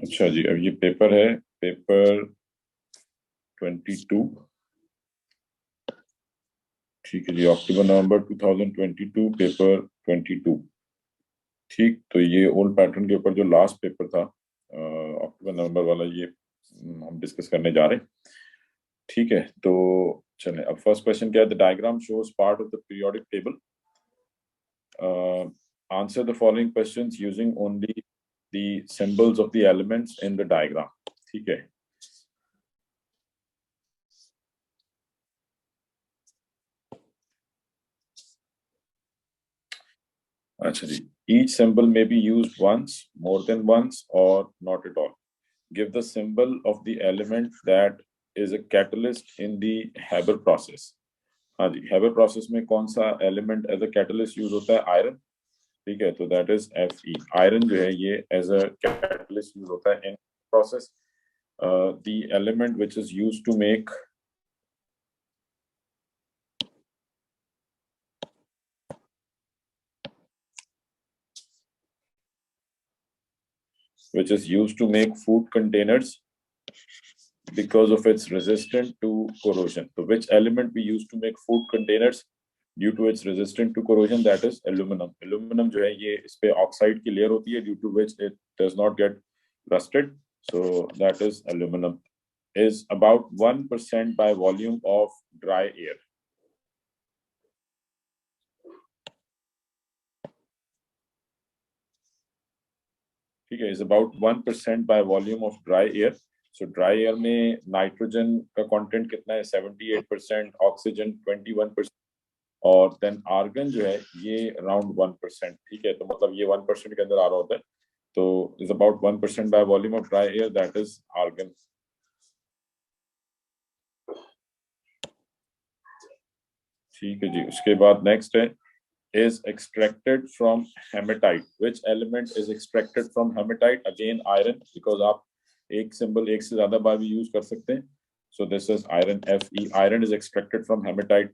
अच्छा जी, अब ये पेपर है, पेपर 22। ठीक है जी, अक्टूबर नवंबर 2022, पेपर 22। ठीक, तो ये ओल्ड पैटर्न के ऊपर जो लास्ट पेपर था अक्टूबर नवंबर वाला, ये हम डिस्कस करने जा रहे हैं। ठीक है, तो चलें, अब फर्स्ट क्वेश्चन क्या है? The diagram shows part of the periodic table. Answer the following questions using only the symbols of the elements in the diagram. ठीक है, अच्छा जी। Each symbol may be used once, more than once, or not at all. Give the symbol of the element that is a catalyst in the Haber process. हाँ जी, Haber process में कौन सा element as a catalyst use होता है? Iron। ठीक है, तो that is Fe। Iron जो है ये as a catalyst use होता है in process. The element which is used to make food containers because of its resistant to corrosion. So which element we use to make food containers due to its resistant to corrosion? That is aluminum. Aluminum जो है ये इस पे oxide की layer होती है, due to which it does not get rusted. So that is aluminum. Is about 1% by volume of dry air. ठीक है, is about 1% by volume of dry air. So dry air में nitrogen का content कितना है? 78%, oxygen 21%, और then argon जो है ये अराउंड 1%। ठीक है, तो मतलब ये 1% के अंदर आ रहा होता है, तो is about 1% by volume of dry air, that is argon. ठीक है जी, उसके बाद नेक्स्ट है, is extracted from hematite. Which element is extracted from hematite? Again iron, because आप एक सिंबल एक से ज्यादा बार भी यूज कर सकते हैं। So this is iron, Fe. Iron is extracted from hematite,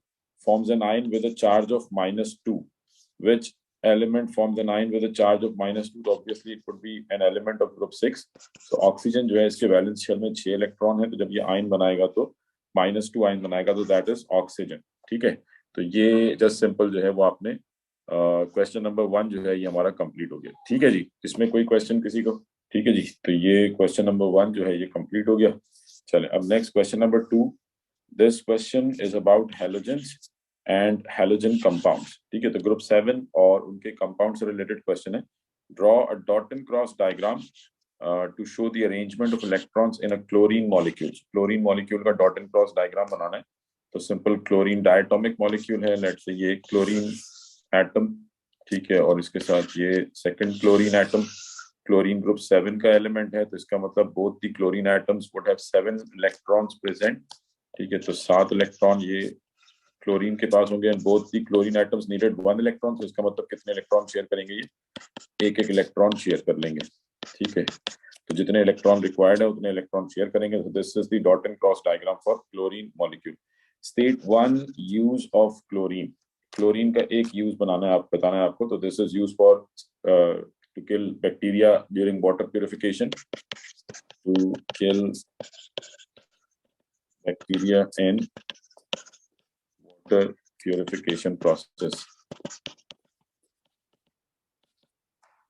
forms an ion with a charge of -2. Which element forms an ion with a charge of -2? So obviously it could be an element of group 6. So oxygen जो है इसके valence shell में 6 electron है, तो जब ये ion बनाएगा तो -2 आयन बनाएगा, तो दैट इज ऑक्सीजन। ठीक है, तो ये जस्ट सिंपल जो है वो आपने क्वेश्चन नंबर 1 जो है ये हमारा कंप्लीट हो गया। ठीक है जी, इसमें कोई क्वेश्चन किसी को? ठीक है जी, तो ये क्वेश्चन नंबर 1 जो है ये कंप्लीट हो गया। चले, अब next question number 2। This question is about halogens and halogen compounds. ठीक है, तो ग्रुप 7 और उनके कंपाउंड से रिलेटेड क्वेश्चन है। Draw a dot and cross diagram to show the arrangement of electrons in a chlorine molecule. Chlorine molecule का dot and cross diagram बनाना है। तो सिंपल क्लोरीन डायटोमिक मॉलिक्यूल है, लेट्स से ये chlorine atom. ठीक है, और इसके साथ ये second chlorine atom. Chlorine group 7 का एलिमेंट है, तो इसका मतलब both the chlorine atoms would have 7 electrons present. ठीक है, तो 7 इलेक्ट्रॉन ये क्लोरीन के पास होंगे, and both the chlorine atoms needed 1 electron. तो इसका मतलब कितने इलेक्ट्रॉन शेयर करेंगे? ये एक एक इलेक्ट्रॉन शेयर कर लेंगे। ठीक है, तो जितने इलेक्ट्रॉन रिक्वायर्ड है उतने इलेक्ट्रॉन शेयर करेंगे। This is the dot and cross diagram for chlorine molecule. State 1 use of chlorine. Chlorine का एक यूज बनाना है, आप बताना है आपको। तो this is use for to kill bacteria during water purification, to kill bacteria in water purification process.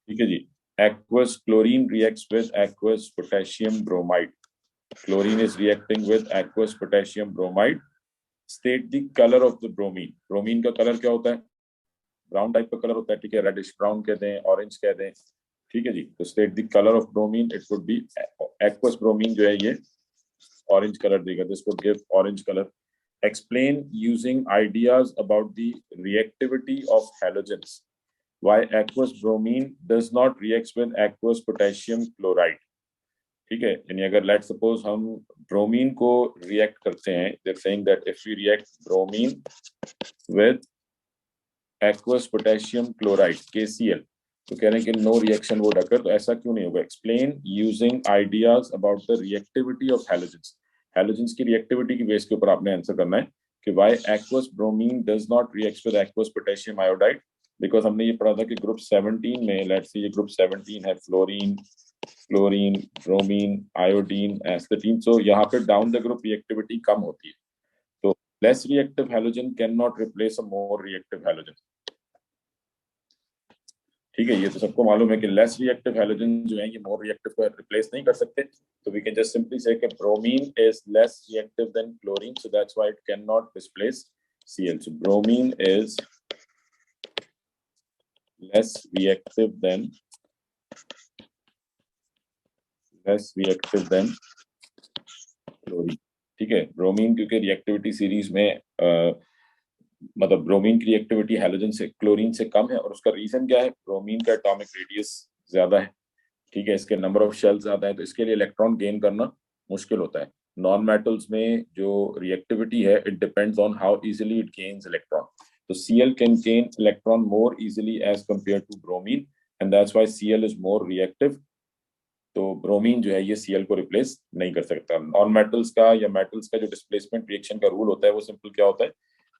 ठीक है जी, aqueous chlorine reacts with aqueous potassium bromide. Chlorine is reacting with aqueous potassium bromide. State the color of the bromine. Bromine का colour क्या होता है? Brown type का colour होता है। ठीक है, रेडिश ब्राउन कह दें, ऑरेंज कह दें। ठीक है जी, तो state the colour of bromine. It would B aqueous bromine जो है ये ऑरेंज कलर देगा, this would give orange colour. Explain using ideas about the reactivity of halogens why aqueous bromine does not react with aqueous potassium chloride. ठीक है, यानी अगर let suppose हम bromine को रिएक्ट करते हैं, they are saying that if we react bromine with aqueous potassium chloride KCl, तो कह रहे हैं कि नो रिएक्शन वुड अकर। तो ऐसा क्यों नहीं होगा? Explain using ideas about the reactivity of halogens. Halogens की रिएक्टिविटी की बेस के ऊपर आपने आंसर करना है कि why aqueous bromine does not react with aqueous potassium iodide। Because हमने ये पढ़ा था कि ग्रुप 17 में, लेट्स से ये ग्रुप 17 है, फ्लोरीन, क्लोरीन, ब्रोमीन, आयोडीन, एस्टेटीन। सो यहाँ पे डाउन द ग्रुप रिएक्टिविटी कम होती है, तो less reactive halogen can not replace a more reactive halogen. ठीक है, ये तो सबको मालूम है कि लेस रिएक्टिव हैलोजन जो है ये मोर रिएक्टिव को रिप्लेस नहीं कर सकते, तो वी कैन जस्ट सिंपली से कि bromine is less reactive than chlorine, so that's why it can not displace Cl. So bromine is less reactive than chlorine. ठीक है, ब्रोमीन क्योंकि रिएक्टिविटी सीरीज में मतलब ब्रोमीन की रिएक्टिविटी हैलोजन से, chlorine से कम है, और उसका रीजन क्या है? ब्रोमीन का एटॉमिक रेडियस ज्यादा है, ठीक है, इसके नंबर ऑफ शेल ज्यादा है, तो इसके लिए इलेक्ट्रॉन गेन करना मुश्किल होता है। नॉन मेटल्स में जो रिएक्टिविटी है it depends on how easily it gains electron, तो Cl can gain electron more easily as compare to bromine, and that's why Cl is more reactive. तो ब्रोमीन जो है ये Cl को रिप्लेस नहीं कर सकता। नॉन मेटल्स का या मेटल्स का जो डिस्प्लेसमेंट रिएक्शन का रूल होता है वो सिंपल क्या होता है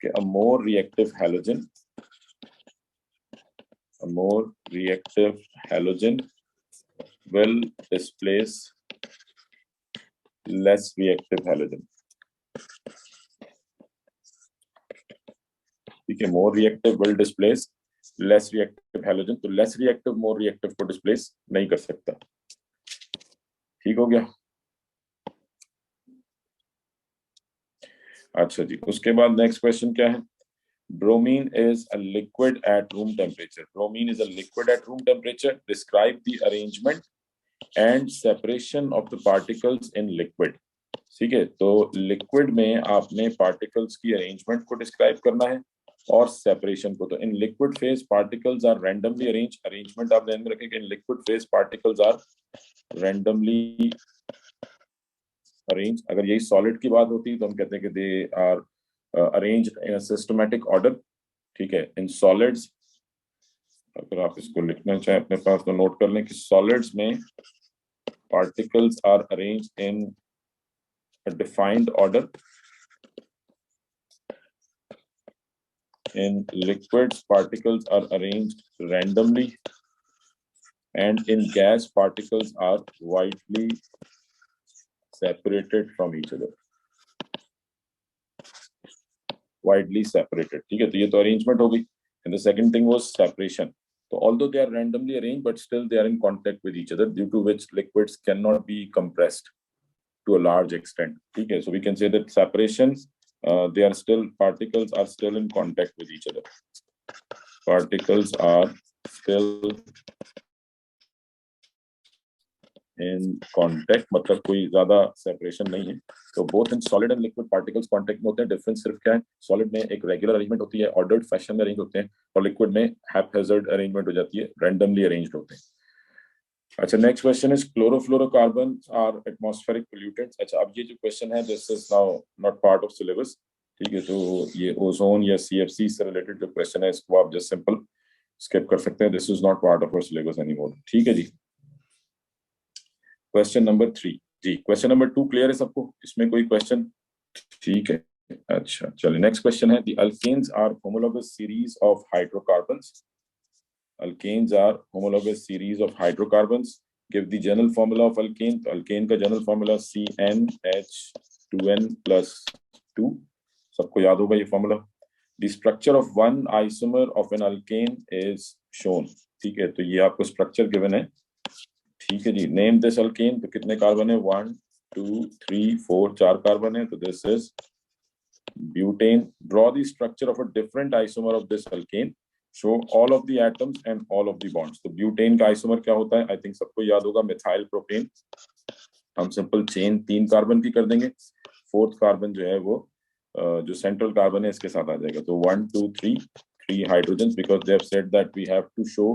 कि a more reactive halogen will displace less reactive halogen। ठीक है, more reactive will displace less reactive halogen, तो less reactive more reactive को displace नहीं कर सकता। ठीक हो गया? अच्छा जी, उसके बाद नेक्स्ट क्वेश्चन क्या है? Bromine is a liquid at room temperature. Bromine is a liquid at room temperature. Describe the arrangement and separation of the particles in liquid। ठीक है, तो लिक्विड में आपने पार्टिकल्स की अरेंजमेंट को डिस्क्राइब करना है और सेपरेशन को। तो in liquid phase particles are randomly arrange, arrangement आप ध्यान में रखें कि in liquid phase particles are randomly arrange. अगर यही सॉलिड की बात होती तो हम कहते हैं कि they are arrange in systematic order. ठीक है, इन सॉलिड्स, अगर आप इसको लिखना चाहें अपने पास तो नोट कर लें कि सॉलिड्स में particles are arrange in a defined order. In liquids, particles are arranged randomly, and in gas, particles are widely separated from each other. Widely separated. ठीक है, तो ये तो arrangement हो गई. And the second thing was separation. So although they are randomly arranged, but still they are in contact with each other, due to which liquids cannot be compressed to a large extent. ठीक है, so we can say that separations, they are still, particles are still in contact with each other. Particles are still in contact, मतलब कोई ज्यादा separation नहीं है। तो both in solid and liquid particles contact में होते हैं। डिफरेंस सिर्फ क्या है, सॉलिड में एक रेगुलर अरेंजमेंट होती है, ऑर्डर्ड फैशन में अरेंज होते हैं, और लिक्विड में हैपहैजर्ड अरेंजमेंट हो जाती है, रैंडमली अरेंज्ड होते हैं। अच्छा, next question is chlorofluorocarbon are atmospheric pollutants. अच्छा, अब ये जो क्वेश्चन है this is now not part of syllabus. ठीक है, तो ये ओजोन या CFC से रिलेटेड जो क्वेश्चन है इसको आप जस्ट सिंपल स्किप कर सकते हैं, this is not part of our syllabus anymore. ठीक है जी, क्वेश्चन नंबर 3 जी। क्वेश्चन नंबर 2 क्लियर है सबको? इसमें कोई क्वेश्चन? ठीक है, अच्छा चलिए नेक्स्ट क्वेश्चन है, the alkanes are homologous series of hydrocarbons. Alkanes are homologous series of hydrocarbons. Give the general formula of alkane. तो alkane का general formula CnH2n plus 2, सबको याद होगा ये formula। The structure of one isomer of an alkane is shown। ठीक है, तो ये आपको structure given है। ठीक है जी, name this alkane। तो कितने कार्बन है? 1 2 3 4, 4 कार्बन है, तो this is butane। Draw the structure of a different isomer of this alkane। Show all of the atoms and all of the bonds। तो ब्यूटेन का आइसोमर क्या होता है? आई थिंक सबको याद होगा, मिथाइल प्रोपेन। हम सिंपल चेन 3 कार्बन की कर देंगे, 4th कार्बन जो है वो जो सेंट्रल कार्बन है इसके साथ आ जाएगा। तो 1 2 3 hydrogen, because they have said that we have to show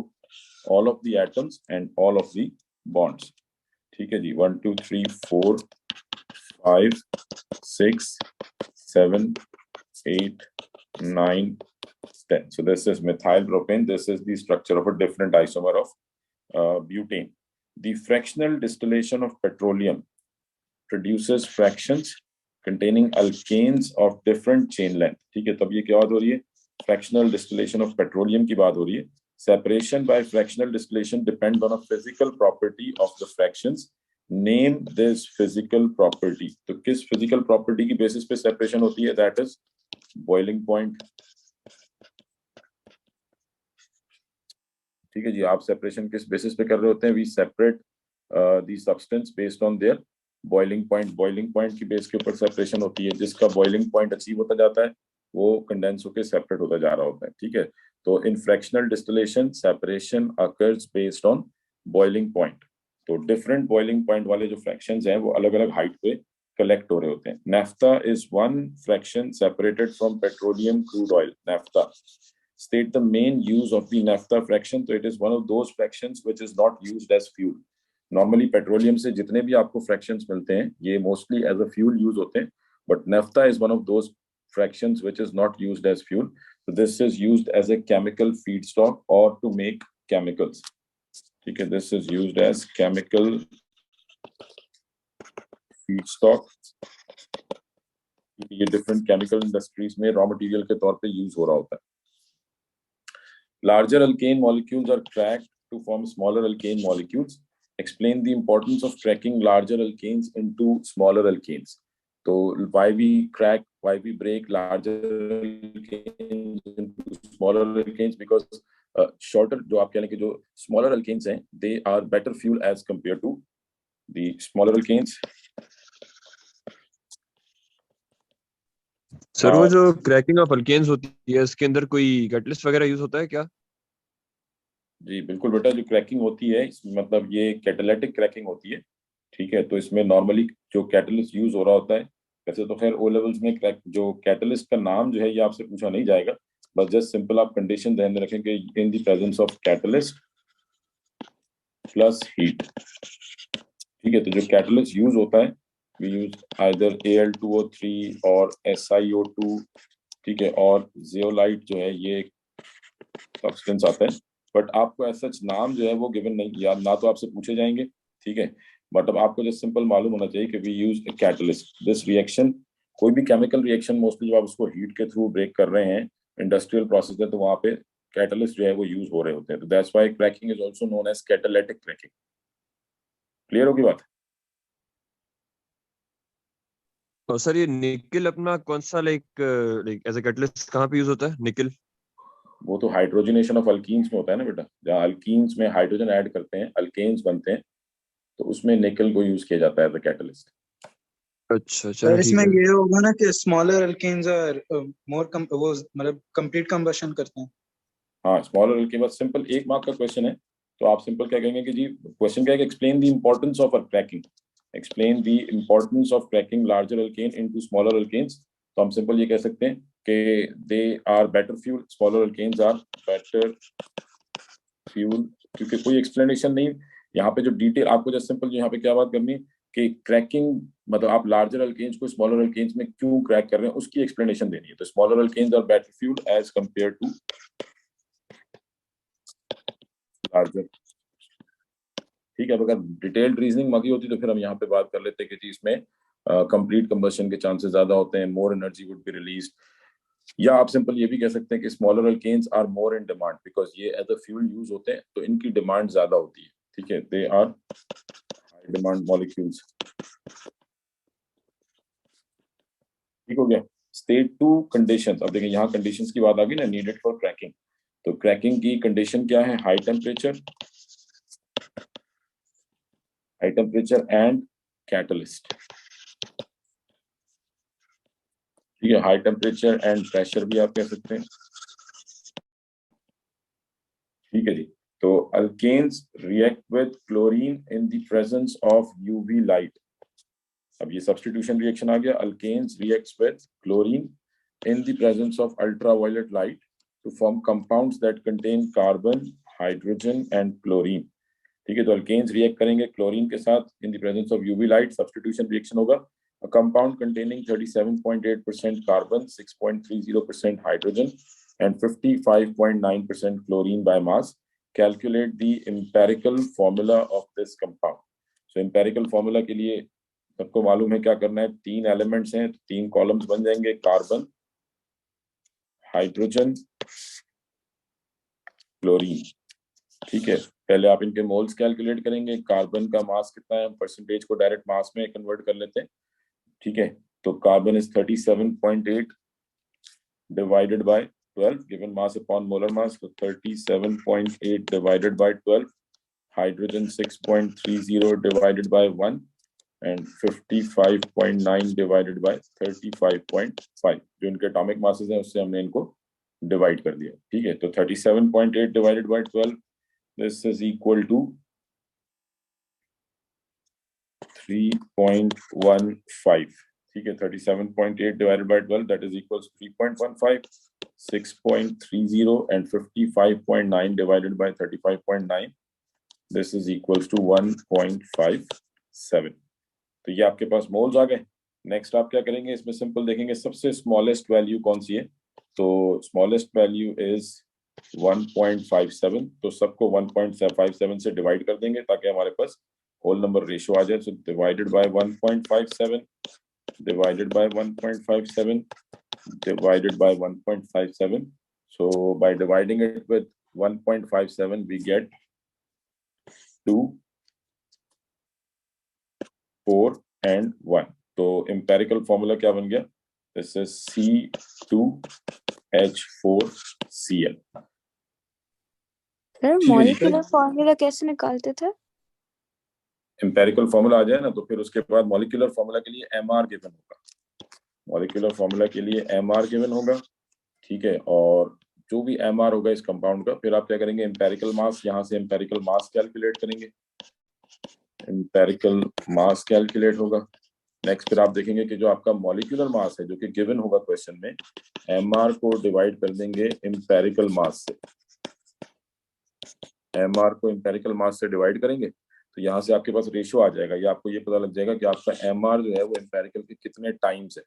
all of the atoms and all of the bonds। ठीक है जी, 1 2 3 4 5 6 7 8 9 10। So this is methyl propane. This is the structure of a different isomer of butane। The fractional distillation of petroleum produces fractions containing alkanes of different chain length। ठीक है, तब ये क्या बात हो रही है? फ्रैक्शनल डिस्टिलेशन ऑफ पेट्रोलियम की बात हो रही है। Separation by fractional distillation depends on a physical property of the fractions. Name this physical property. तो किस physical property की basis पे separation होती है? That is boiling point. ठीक है जी, आप separation किस basis पे कर रहे होते हैं? We separate the substance based on their boiling point. Boiling point की base के ऊपर separation होती है. जिसका boiling point achieve होता जाता है वो condense होके separate होता जा रहा होता है. ठीक है, तो in fractional distillation separation occurs based on boiling point. तो different boiling point वाले जो fractions हैं वो अलग-अलग height पे collect हो रहे होते हैं. Naphtha is one fraction separated from petroleum crude oil. Naphtha. State the main use of the naphtha fraction. So it is one of those fractions which is not used as fuel. Normally petroleum से जितने भी आपको fractions मिलते हैं ये mostly as a fuel use होते हैं, but naphtha is one of those fractions which is not used as fuel. So this is used as a chemical feedstock or to make chemicals. ठीक है, this is used as chemical feedstock. ये different chemical industries में raw material के तौर पे use हो रहा होता है. Larger alkane molecules are cracked to form smaller alkane molecules. Explain the importance of cracking larger alkanes into smaller alkanes. So why we crack, why we break larger alkanes into smaller alkanes? Because shorter, जो आप कह लें कि जो smaller alkanes हैं, they are better fuel as compared to the smaller alkanes. Sir वो जो cracking of alkanes होती है इसके अंदर कोई कैटलिस्ट वगैरह यूज होता है क्या? जी बिल्कुल बेटा, जो क्रैकिंग होती है मतलब ये कैटालिटिक क्रैकिंग होती है. ठीक है, तो इसमें नॉर्मली जो कैटलिस्ट यूज हो रहा होता है, वैसे तो खैर ओ लेवल्स में जो कैटलिस्ट का नाम जो है ये आपसे पूछा नहीं जाएगा, बस जस्ट सिंपल आप कंडीशन ध्यान में रखें कि इन the presence of catalyst plus heat. ठीक है, तो जो कैटलिस्ट यूज होता है वी यूज आइदर Al2O3 और SiO2. ठीक है, और जियोलाइट जो है ये सब्सटेंस आता है, बट आपको ऐसा नाम जो है वो गिवन नहीं, याद ना तो आपसे पूछे जाएंगे. ठीक है, बट अब आपको जस्ट सिंपल मालूम होना चाहिए कि we use catalyst. This reaction, कोई भी केमिकल रिएक्शन मोस्टली जब आप उसको हीट के थ्रू ब्रेक कर रहे हैं इंडस्ट्रियल प्रोसेस में, तो वहां पे कैटलिस्ट जो है वो यूज हो रहे होते हैं. तो that's why cracking is also known as catalytic cracking. Clear होगी बात? और सर ये निकल अपना कौन सा लाइक एज अ कैटलिस्ट कहाँ पे यूज होता है निकल? वो तो हाइड्रोजनेशन ऑफ अल्कीन्स में होता है ना बेटा, जहाँ अल्कीन्स में हाइड्रोजन ऐड करते हैं, अल्केन्स बनते हैं, तो उसमें निकल को यूज किया जाता है एज अ कैटलिस्ट. अच्छा चलो ठीक इसमें है. ये होगा ना कि स्मॉलर अल्केन्स आर मोर वो मतलब कंप्लीट कंबशन करते हैं. हाँ, स्मॉलर अल्केन, बस सिंपल 1 मार्क का क्वेश्चन है, तो आप सिंपल क्या कहेंगे कि जी क्वेश्चन क्या है कि explain the importance of cracking. Explain the importance of cracking larger alkane into smaller alkanes. तो हम सिंपल ये कह सकते हैं कि they are better fuel, smaller alkanes are better fuel, क्योंकि कोई एक्सप्लेनेशन नहीं यहाँ पे. जो डिटेल आपको जस्ट सिंपल यहाँ पे क्या बात करनी है कि क्रैकिंग मतलब आप लार्जर अल्केन्स को स्मॉलर अल्केन्स में क्यों क्रैक कर रहे हैं उसकी एक्सप्लेनेशन देनी है. तो smaller alkanes are better fuel as compare to larger. ठीक है, अगर डिटेल्ड रीजनिंग मांगी होती तो फिर हम यहाँ पे बात कर लेते कि जी इसमें कंप्लीट कंबशन के चांसेस ज्यादा होते हैं, more energy would be released. या आप सिंपल ये भी कह सकते हैं कि smaller alkanes are more in demand because ये एज अ फ्यूल यूज होते हैं तो इनकी डिमांड ज्यादा होती है. ठीक है, they are high demand molecules. ठीक हो गया. State 2 conditions. अब देखिए यहाँ कंडीशंस की बात आ गई ना, नीडेड फॉर क्रैकिंग. तो क्रैकिंग की कंडीशन क्या है? High temperature and catalyst. ठीक है, हाई टेम्परेचर एंड प्रेशर भी आप कह सकते हैं. ठीक है जी. तो alkanes react with chlorine in the presence of UV light. अब ये सब्स्टिट्यूशन रिएक्शन आ गया. Alkanes reacts with chlorine in the presence of ultraviolet light to form compounds that contain carbon, hydrogen and chlorine. ठीक है, तो alkanes react करेंगे chlorine के साथ in the presence of UV light. Substitution reaction होगा. A compound containing 37.8% carbon, 6.30% hydrogen, and 55.9% chlorine by mass. Calculate the empirical formula of this compound. So empirical formula के लिए सबको मालूम है क्या करना है. 3 एलिमेंट्स हैं, 3 कॉलम्स बन जाएंगे. Carbon, hydrogen chlorine. ठीक है, पहले आप इनके मोल्स कैलकुलेट करेंगे। कार्बन का मास कितना है, हम परसेंटेज को डायरेक्ट मास में कन्वर्ट कर लेते हैं। ठीक है, तो carbon is 37.8 divided by 12 given mass upon molar mass, so 37.8 divided by 12, hydrogen 6.30 divided by 1 and 55.9 divided by 35.5, जो इनके एटॉमिक मासेस हैं उससे हमने इनको डिवाइड कर दिया। ठीक है, तो 37.8 divided by 12, this is equal to 3.15। ठीक है, 37.8 divided by 12 that is equals 3.15, 6.30 and 55.9 divided by 35.9, this is equals to 1.57। तो ये आपके पास मोल्स आ गए। नेक्स्ट आप क्या करेंगे, इसमें सिंपल देखेंगे सबसे स्मॉलेस्ट वैल्यू कौन सी है, तो स्मॉलेस्ट वैल्यू इज 1.57, तो सबको 1.57 से डिवाइड कर देंगे ताकि हमारे पास होल नंबर रेशियो आ जाए। So divided by 1.57 divided by 1.57 divided by 1.57, so by dividing it with 1.57 we get 2, 4 and 1। तो empirical formula क्या बन गया, this is C2H4Cl। Sir molecular formula कैसे निकालते थे? एम्पेरिकल फॉर्मूला आ जाए ना तो फिर उसके बाद मॉलिक्यूलर फॉर्मूला के लिए एमआर गिवन होगा। मॉलिक्यूलर फॉर्मूला के लिए एमआर गिवन होगा। ठीक है, और जो भी एमआर होगा इस कंपाउंड का, फिर आप क्या करेंगे, एम्पेरिकल मास, यहाँ से एम्पेरिकल मास कैलकुलेट करेंगे। एम्पेरिकल मास कैलकुलेट होगा। नेक्स्ट फिर आप देखेंगे कि जो आपका मॉलिक्यूलर मास है जो कि गिवन होगा क्वेश्चन में, एमआर को डिवाइड कर देंगे एम्पेरिकल मास से। एमआर को एम्पेरिकल मास से डिवाइड करेंगे तो यहाँ से आपके पास रेशियो आ जाएगा, या आपको ये पता लग जाएगा कि आपका एमआर जो है वो एम्पेरिकल के कितने टाइम्स है।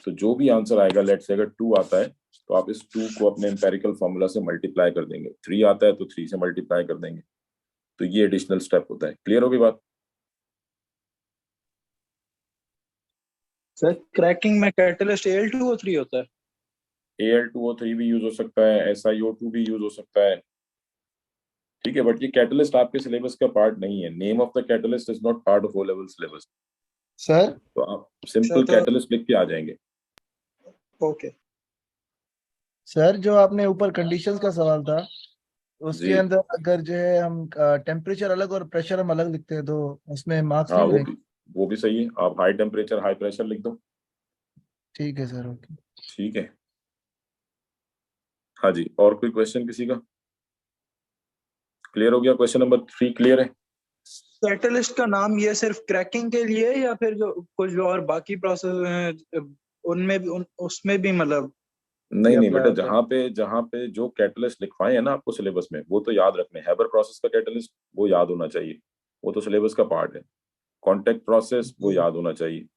तो जो भी आंसर आएगा, लेट्स से अगर 2 आता है तो आप इस 2 को अपने एम्पेरिकल फॉर्मूला से मल्टीप्लाई कर देंगे। 3 आता है तो 3 से मल्टीप्लाई कर देंगे। तो ये एडिशनल स्टेप होता है। क्लियर होगी बात? सर क्रैकिंग में कैटलिस्ट Al2O3 होता है। Al2O3 भी यूज हो सकता है, SiO2 भी यूज हो सकता है। ठीक है, बट ये कैटलिस्ट आपके सिलेबस का पार्ट नहीं है। Name of the catalyst is not part of O level syllabus. Sir तो आप सिंपल कैटलिस्ट लिख के आ जाएंगे। ओके सर, जो आपने ऊपर कंडीशंस का सवाल था उसके जी। अंदर अगर जो है हम टेम्परेचर अलग और प्रेशर हम अलग लिखते हैं तो उसमें मार्क्स हाँ, नहीं मिलेंगे? वो भी सही है। आप हाई टेम्परेचर हाई प्रेशर लिख दो। ठीक है सर, ओके। ठीक है, हाँ जी। और कोई क्वेश्चन किसी का? क्लियर हो गया? क्वेश्चन नंबर 3 क्लियर है? कैटलिस्ट का नाम ये सिर्फ क्रैकिंग के लिए है या फिर जो कुछ जो और बाकी प्रोसेस हैं उनमें भी उसमें भी मतलब नहीं नहीं apply बेटा, होता है? जहाँ पे जो कैटलिस्ट लिखवाए हैं ना आपको सिलेबस में, वो तो याद रखने। हैबर प्रोसेस का कैटलिस्ट वो याद होना चाहिए, वो तो सिलेबस का पार्ट है। कॉन्टेक्ट प्रोसेस वो याद होना चाहिए।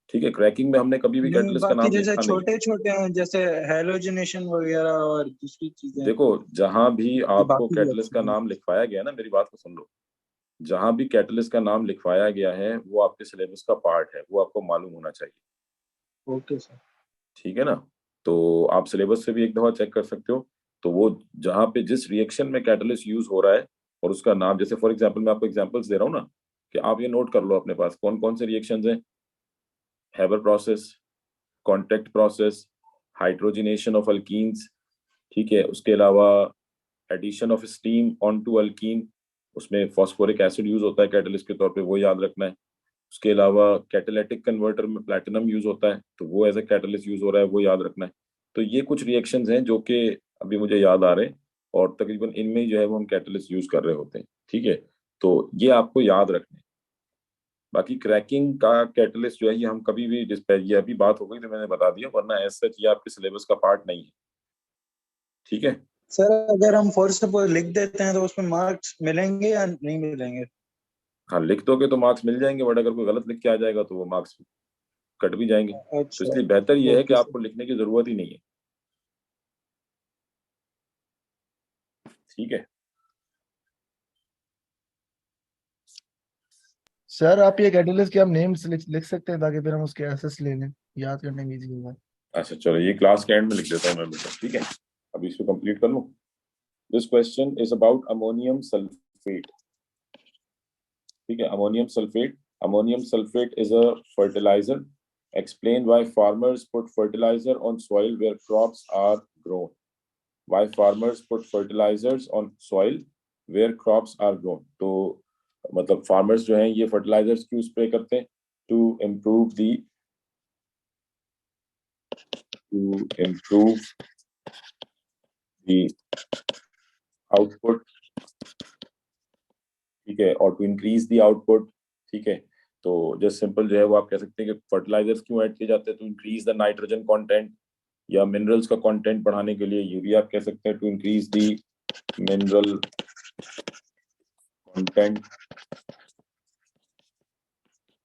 ठीक है, क्रैकिंग में हमने कभी भी नहीं, कैटलिस्ट का बाकी नाम जैसे लिखा नहीं। छोटे छोटे हैं जैसे हेलोजिनेशन वगैरह और दूसरी चीजें। देखो, जहां भी आपको बाकी भी कैटलिस्ट का अच्छी हैं। नाम लिखवाया गया ना, मेरी बात को सुन लो, जहां भी कैटलिस्ट का नाम लिखवाया गया है वो आपके सिलेबस का पार्ट है, वो आपको मालूम होना चाहिए। Okay sir. ठीक है ना? तो आप सिलेबस से भी एक दफा चेक कर सकते हो। तो वो जहां पे जिस रिएक्शन में कैटलिस्ट यूज हो रहा है और उसका नाम, जैसे फॉर एग्जांपल मैं आपको एग्जांपल्स दे रहा हूँ ना, कि आप ये नोट कर लो अपने पास कौन कौन से रिएक्शंस हैं। Haber process, contact process, hydrogenation of alkenes. ठीक है, उसके अलावा addition of steam on to alkene, उसमें फॉस्फोरिक एसिड यूज होता है कैटलिस्ट के तौर पे, वो याद रखना है। उसके अलावा कैटालिटिक कन्वर्टर में प्लैटिनम यूज होता है, तो वो एज ए कैटलिस्ट यूज हो रहा है, वो याद रखना है। तो ये कुछ रिएक्शंस हैं जो कि अभी मुझे याद आ रहे हैं, और तकरीबन इनमें ही जो है वो हम कैटलिस्ट यूज कर रहे होते हैं। ठीक है, तो ये आपको याद रखना है। बाकी क्रैकिंग का कैटलिस्ट जो है ये हम कभी भी, जिस पर ये अभी बात हो गई तो मैंने बता दिया, वरना एज सच ये आपके सिलेबस का पार्ट नहीं है। ठीक है, सर अगर हम फॉर सपोज लिख देते हैं तो उसमें मार्क्स मिलेंगे या नहीं मिलेंगे? हाँ लिख दोगे तो मार्क्स मिल जाएंगे, बट अगर कोई गलत लिख के आ जाएगा तो वो मार्क्स कट भी जाएंगे। तो अच्छा, इसलिए बेहतर ये है कि ओके आपको लिखने की जरूरत ही नहीं है। ठीक है, सर आप ये कैटलिस्ट के हम नेम्स लिख सकते हैं ताकि फिर हम उसके एसेस ले लें, याद करने में इजी होगा। अच्छा चलो, ये क्लास के एंड में लिख देता हूँ मैं बेटा। ठीक है, अभी इसको कंप्लीट कर लूँ। This question is about ammonium sulfate. ठीक है, ammonium sulfate. Ammonium sulfate is a fertilizer. Explain why farmers put fertilizer on soil where crops are grown. Why farmers put fertilizers on soil where crops are grown. तो मतलब farmers जो हैं ये fertilizers क्यों spray करते हैं? To improve the output, ठीक है, और to increase the output, ठीक है. तो just simple जो है वो आप कह सकते हैं कि fertilizers क्यों ऐड किए जाते हैं? To increase the nitrogen content या minerals का content बढ़ाने के लिए. यूरिया आप कह सकते हैं to increase the mineral content.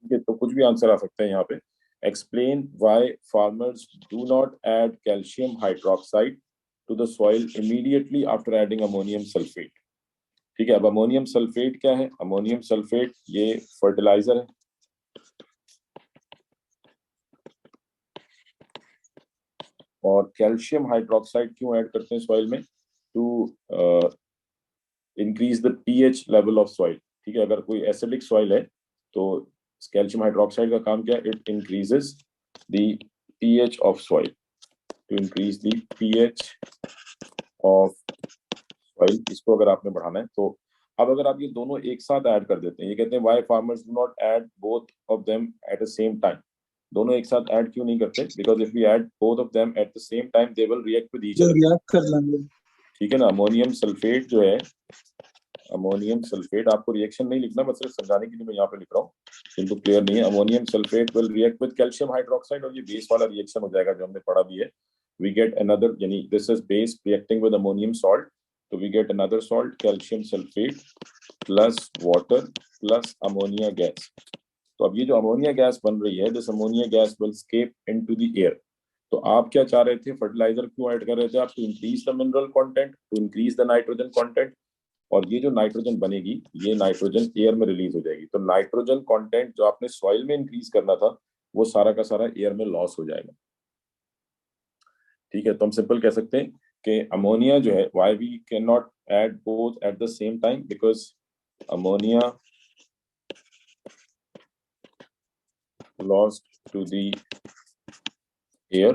ठीक है, तो कुछ भी आंसर आ सकता है यहाँ पे. Explain why farmers do not add calcium hydroxide to the soil immediately after adding ammonium sulfate. ठीक है, अब अमोनियम सल्फेट क्या है? अमोनियम सल्फेट ये फर्टिलाइजर है. और कैल्शियम हाइड्रोक्साइड क्यों ऐड करते हैं सॉइल में? To increase the pH level of soil. ठीक है, अगर कोई एसिडिक सॉइल है तो कैल्शियम हाइड्रोक्साइड का काम क्या है? It increases the pH of soil. To increase the pH of soil, इसको अगर आपने बढ़ाना है तो. अब अगर आप ये दोनों एक साथ ऐड कर देते हैं, ये कहते हैं why farmers do not add both of them at the same time. दोनों एक साथ ऐड क्यों नहीं करते? Because if we add both of them at the same time they will react with each other. React कर लेंगे. ठीक है ना. अमोनियम सल्फेट जो है, अमोनियम सल्फेट, आपको रिएक्शन नहीं लिखना, बस सिर्फ समझाने के लिए मैं यहाँ पे लिख रहा हूँ, किंतु क्लियर नहीं है. Ammonium sulphate will react with calcium hydroxide और ये बेस वाला रिएक्शन हो जाएगा जो हमने पढ़ा भी है. वी गेट अनदर, यानी this is base reacting with ammonium salt, तो we get another salt calcium sulphate plus water plus ammonia gas. तो अब ये जो अमोनिया गैस बन रही है, this ammonia gas will escape into the air. तो आप क्या चाह रहे थे? फर्टिलाइजर क्यों ऐड कर रहे थे आप? To increase the mineral content, to increase the nitrogen content. और ये जो नाइट्रोजन बनेगी, ये नाइट्रोजन एयर में रिलीज हो जाएगी. तो नाइट्रोजन कंटेंट जो आपने सॉइल में इंक्रीज करना था वो सारा का सारा एयर में लॉस हो जाएगा. ठीक है, तो हम सिंपल कह सकते हैं कि अमोनिया जो है, why we can not add both at the same time, because ammonia lost to the air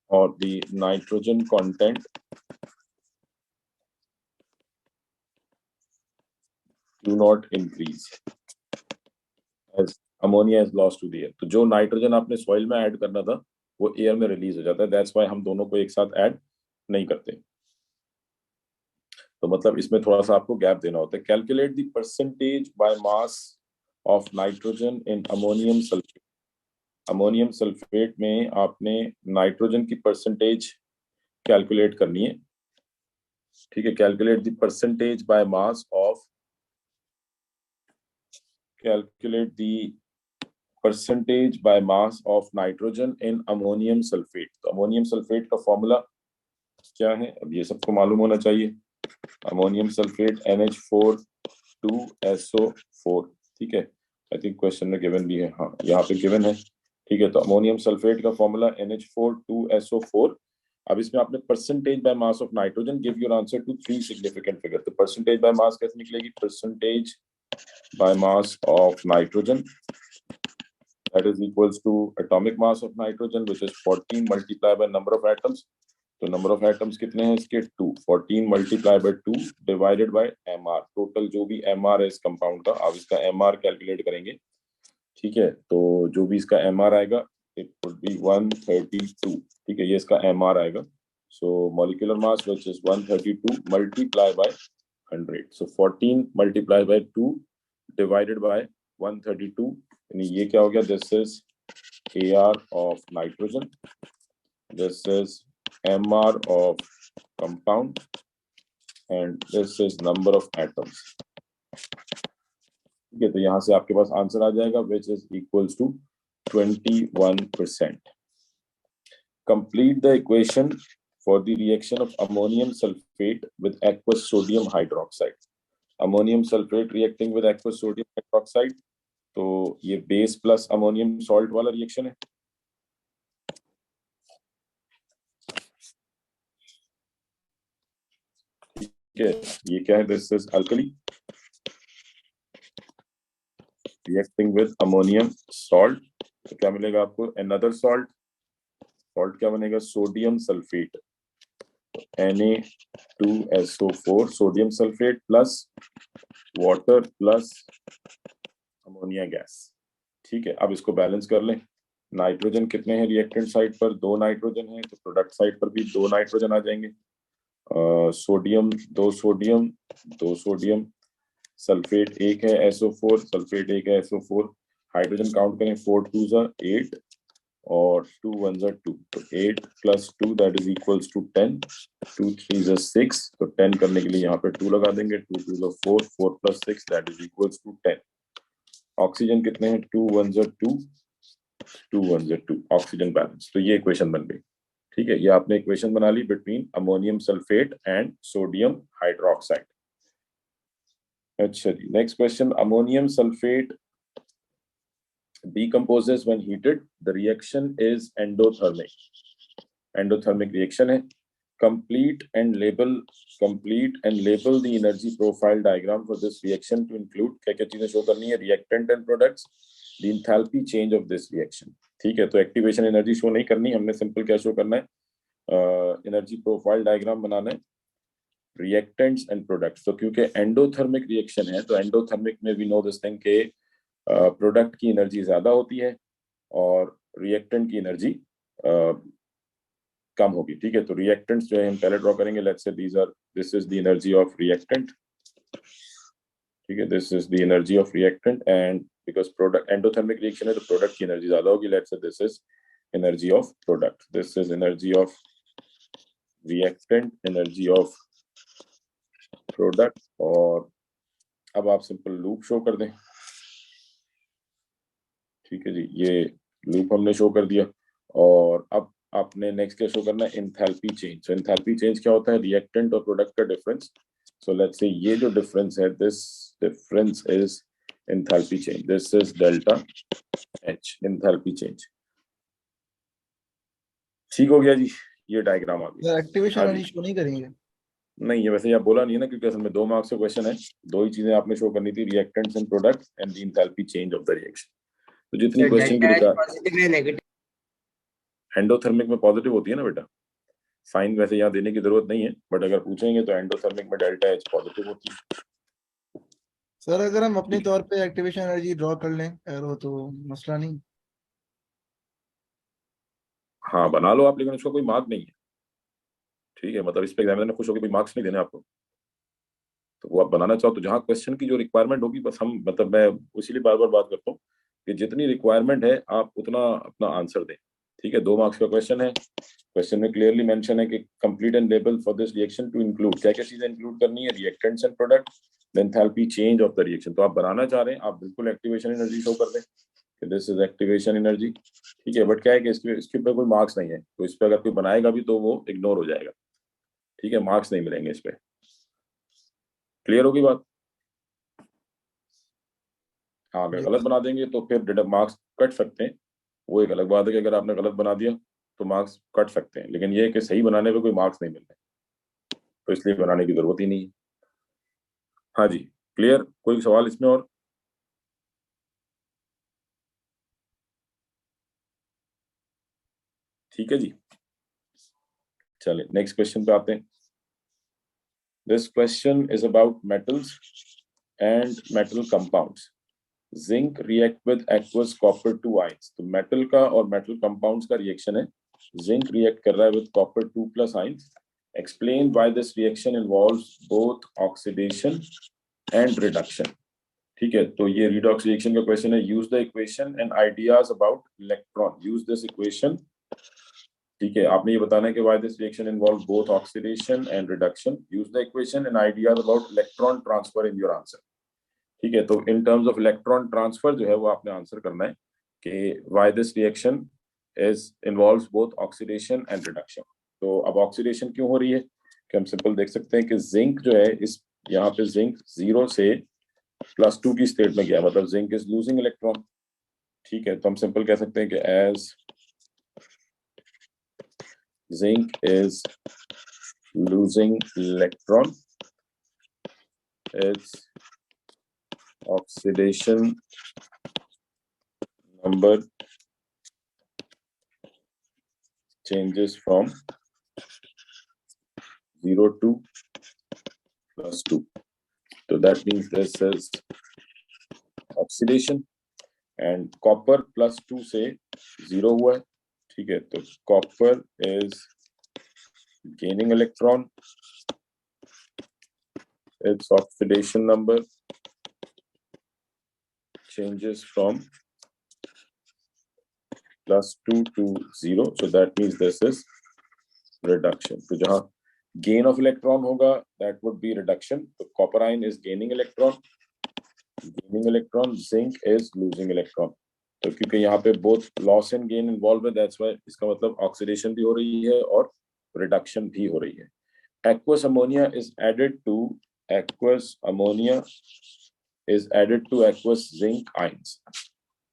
or the nitrogen content do not increase as ammonia is lost to the air. तो जो nitrogen आपने soil में add करना था वो air में release हो जाता है. दैट्स व्हाई हम दोनों को एक साथ ऐड नहीं करते. तो मतलब इसमें थोड़ा सा आपको गैप देना होता है. Calculate the percentage by mass of nitrogen in ammonium sulphate. Ammonium sulphate में आपने नाइट्रोजन की परसेंटेज कैलकुलेट करनी है. ठीक है, calculate the percentage by mass of, calculate the percentage by mass of nitrogen in ammonium sulphate. तो ammonium sulphate का formula क्या है? अब ये सबको मालूम होना चाहिए. Ammonium sulphate NH4 2SO4. ठीक है, आई थिंक क्वेश्चन में गिवन भी है. हाँ, यहाँ पे गिवन है. ठीक है, तो अमोनियम सल्फेट का फॉर्मूला NH4 2SO4. अब इसमें आपने percentage by mass of nitrogen, give your answer to 3 significant figure. तो परसेंटेज बाय मास कैसे निकलेगी? Percentage by mass of nitrogen, that is equals to atomic mass of nitrogen, which is 14 multiplied by number of atoms. तो number of atoms कितने हैं इसके? 2. 14 multiply by 2 divided bye mr. Total जो भी mr है इस कंपाउंड का, अब इसका mr कैलकुलेट करेंगे. ठीक है, तो जो भी इसका mr आएगा इट वुड बी 132. ठीक है, ये इसका mr आएगा. So molecular mass which is 132 multiply by 100. So 14 multiply by 2 divided by 132, यानी ये क्या हो गया? This is AR of nitrogen, this is MR of compound, and this is number of atoms. ठीक है, तो यहाँ से आपके पास आंसर आ जाएगा which is equals to 21%. Complete the equation for the reaction of ammonium sulfate with aqueous sodium hydroxide. Ammonium sulfate reacting with aqueous sodium hydroxide, तो ये base plus ammonium salt वाला रिएक्शन है. ठीक है, ये क्या है, this is alkali reacting with ammonium salt, तो क्या मिलेगा आपको, अनदर सॉल्ट, सॉल्ट क्या बनेगा, sodium sulphate, Na2SO4 sodium sulphate plus water plus ammonia gas. ठीक है, अब इसको बैलेंस कर लें। नाइट्रोजन कितने हैं रिएक्टेंट साइड पर, 2 नाइट्रोजन है, तो प्रोडक्ट साइड पर भी 2 नाइट्रोजन आ जाएंगे। सोडियम 2 सोडियम 2 सोडियम, सल्फेट 1 है SO4, सल्फेट 1 है SO4, हाइड्रोजन काउंट करें, 4 2s are 8 और 2 1s are 2, तो 8 + 2 that is equals to 10, 2 3s are 6, तो 10 करने के लिए यहाँ पे 2 लगा देंगे, 2 2s are 4, 4 + 6 that is equals to 10। Oxygen कितने हैं, 2 1s are 2, 2 1s are 2, oxygen balance. तो ये इक्वेशन बन गई। ठीक है, ये आपने इक्वेशन बना ली between ammonium sulphate and sodium hydroxide. अच्छा जी, next question, ammonium sulphate decomposes when heated, the reaction is endothermic, endothermic reaction है। complete and label the energy profile diagram for this reaction to include, क्या क्या चीजें show करनी है, reactant and products, the enthalpy change of this reaction। ठीक है, तो activation energy show नहीं करनी, हमने सिंपल क्या शो करना है, एनर्जी प्रोफाइल डायग्राम बनाना है, रिएक्टेंट्स एंड प्रोडक्ट्स। तो क्योंकि एंडोथर्मिक रिएक्शन है, तो एंडोथर्मिक में वी नो दिस थिंग के प्रोडक्ट की एनर्जी ज्यादा होती है और रिएक्टेंट की एनर्जी कम होगी। ठीक है, तो रिएक्टेंट्स जो है हम पहले ड्रॉ करेंगे, let's say this is the energy of reactant. ठीक है, this is the energy of reactant and because product endothermic reaction है तो प्रोडक्ट की एनर्जी ज्यादा होगी, let's say this is energy of product, this is energy of reactant, energy of product. और अब आप सिंपल लूप शो कर दें। ठीक है जी, ये लूप हमने शो कर दिया और अब आपने नेक्स्ट क्या शो करना है, एंथैल्पी चेंज। सो एंथैल्पी चेंज क्या होता है, रिएक्टेंट और प्रोडक्ट का डिफरेंस। सो लेट्स से ये जो डिफरेंस है, this difference is enthalpy change, this is delta H, enthalpy change. ठीक हो गया जी, ये डायग्राम आ गया। एक्टिवेशन एनर्जी शो नहीं करेंगे? नहीं, ये वैसे यहाँ बोला नहीं है ना, क्योंकि असल में 2 मार्क्स का क्वेश्चन है, 2 ही चीजें आपने शो करनी थी, reactants and products and the enthalpy change of the reaction. तो जितनी क्वेश्चन की पॉजिटिव या नेगेटिव, एंडोथर्मिक में पॉजिटिव होती है ना बेटा, साइन वैसे यहाँ देने की जरूरत नहीं है, बट अगर पूछेंगे तो एंडोथर्मिक में डेल्टा H पॉजिटिव होती है। सर अगर हम अपने तौर पे एक्टिवेशन एनर्जी ड्रॉ कर लें एरो तो मसला नहीं? हाँ बना लो आप, लेकिन उसका कोई मार्क नहीं है। ठीक है, मतलब इस पे एग्जामिनर ने खुश होकर कोई मार्क्स नहीं देने आपको, तो वो आप बनाना चाहो तो जहाँ क्वेश्चन की जो रिक्वायरमेंट होगी, बस हम मतलब मैं इसीलिए बार बार बात करता हूँ कि जितनी रिक्वायरमेंट है आप उतना अपना आंसर दें। ठीक है, 2 मार्क्स का क्वेश्चन है, क्वेश्चन में क्लियरली मेंशन है कि complete and label for this reaction to include, क्या क्या चीजें इंक्लूड करनी है, reactants and product, the enthalpy change of the reaction. तो आप बनाना चाह रहे हैं, आप बिल्कुल एक्टिवेशन एनर्जी शो कर दें कि दिस इज एक्टिवेशन एनर्जी। ठीक है, बट क्या है कि इसके ऊपर कोई मार्क्स नहीं है, तो इस पर अगर कोई बनाएगा भी तो वो इग्नोर हो जाएगा। ठीक है, मार्क्स नहीं मिलेंगे इस पे। क्लियर होगी बात? हाँ, अगर गलत बना देंगे तो फिर मार्क्स कट सकते हैं, वो एक अलग बात है कि अगर आपने गलत बना दिया तो मार्क्स कट सकते हैं, लेकिन ये है कि सही बनाने पे कोई मार्क्स नहीं मिल रहे, तो इसलिए बनाने की जरूरत ही नहीं है। हाँ जी, क्लियर? कोई सवाल इसमें और? ठीक है जी, चलिए नेक्स्ट क्वेश्चन पे आते हैं। This question is about metals and metal compounds. Zinc react with aqueous copper 2 ions. तो मेटल का और मेटल कंपाउंड्स का रिएक्शन है, जिंक रिएक्ट कर रहा है with copper 2+ ions. Explain why this reaction involves both oxidation and reduction. ठीक है, तो ये रिडॉक्स रिएक्शन का क्वेश्चन है। Use the equation and ideas about electron, use this equation. ठीक है, आपने ये बताना है कि why this reaction involve both oxidation and reduction. Use the equation and ideas about electron transfer in your answer. ठीक है, तो in terms of electron transfer जो है वो आपने आंसर करना है कि why this reaction is involves both oxidation and reduction. तो अब ऑक्सीडेशन क्यों हो रही है कि हम सिंपल देख सकते हैं कि जिंक जो है, इस यहाँ पे जिंक 0 से +2 की स्टेट में गया, मतलब जिंक इज लूजिंग इलेक्ट्रॉन। ठीक है, तो हम सिंपल कह सकते हैं कि as zinc is losing electron, its oxidation number changes from 0 to +2. So that means this is oxidation, and copper +2 से 0 हुआ है, ठीक है, तो copper is gaining electron, its oxidation number changes from +2 to 0, so that means this is reduction. तो जहाँ gain of electron होगा, that would be reduction. So copper ion is gaining electron, zinc is losing electron. तो क्योंकि यहाँ पे both loss and gain involved है, that's why इसका मतलब oxidation भी हो रही है और reduction भी हो रही है. Aqueous ammonia is added to aqueous zinc ions.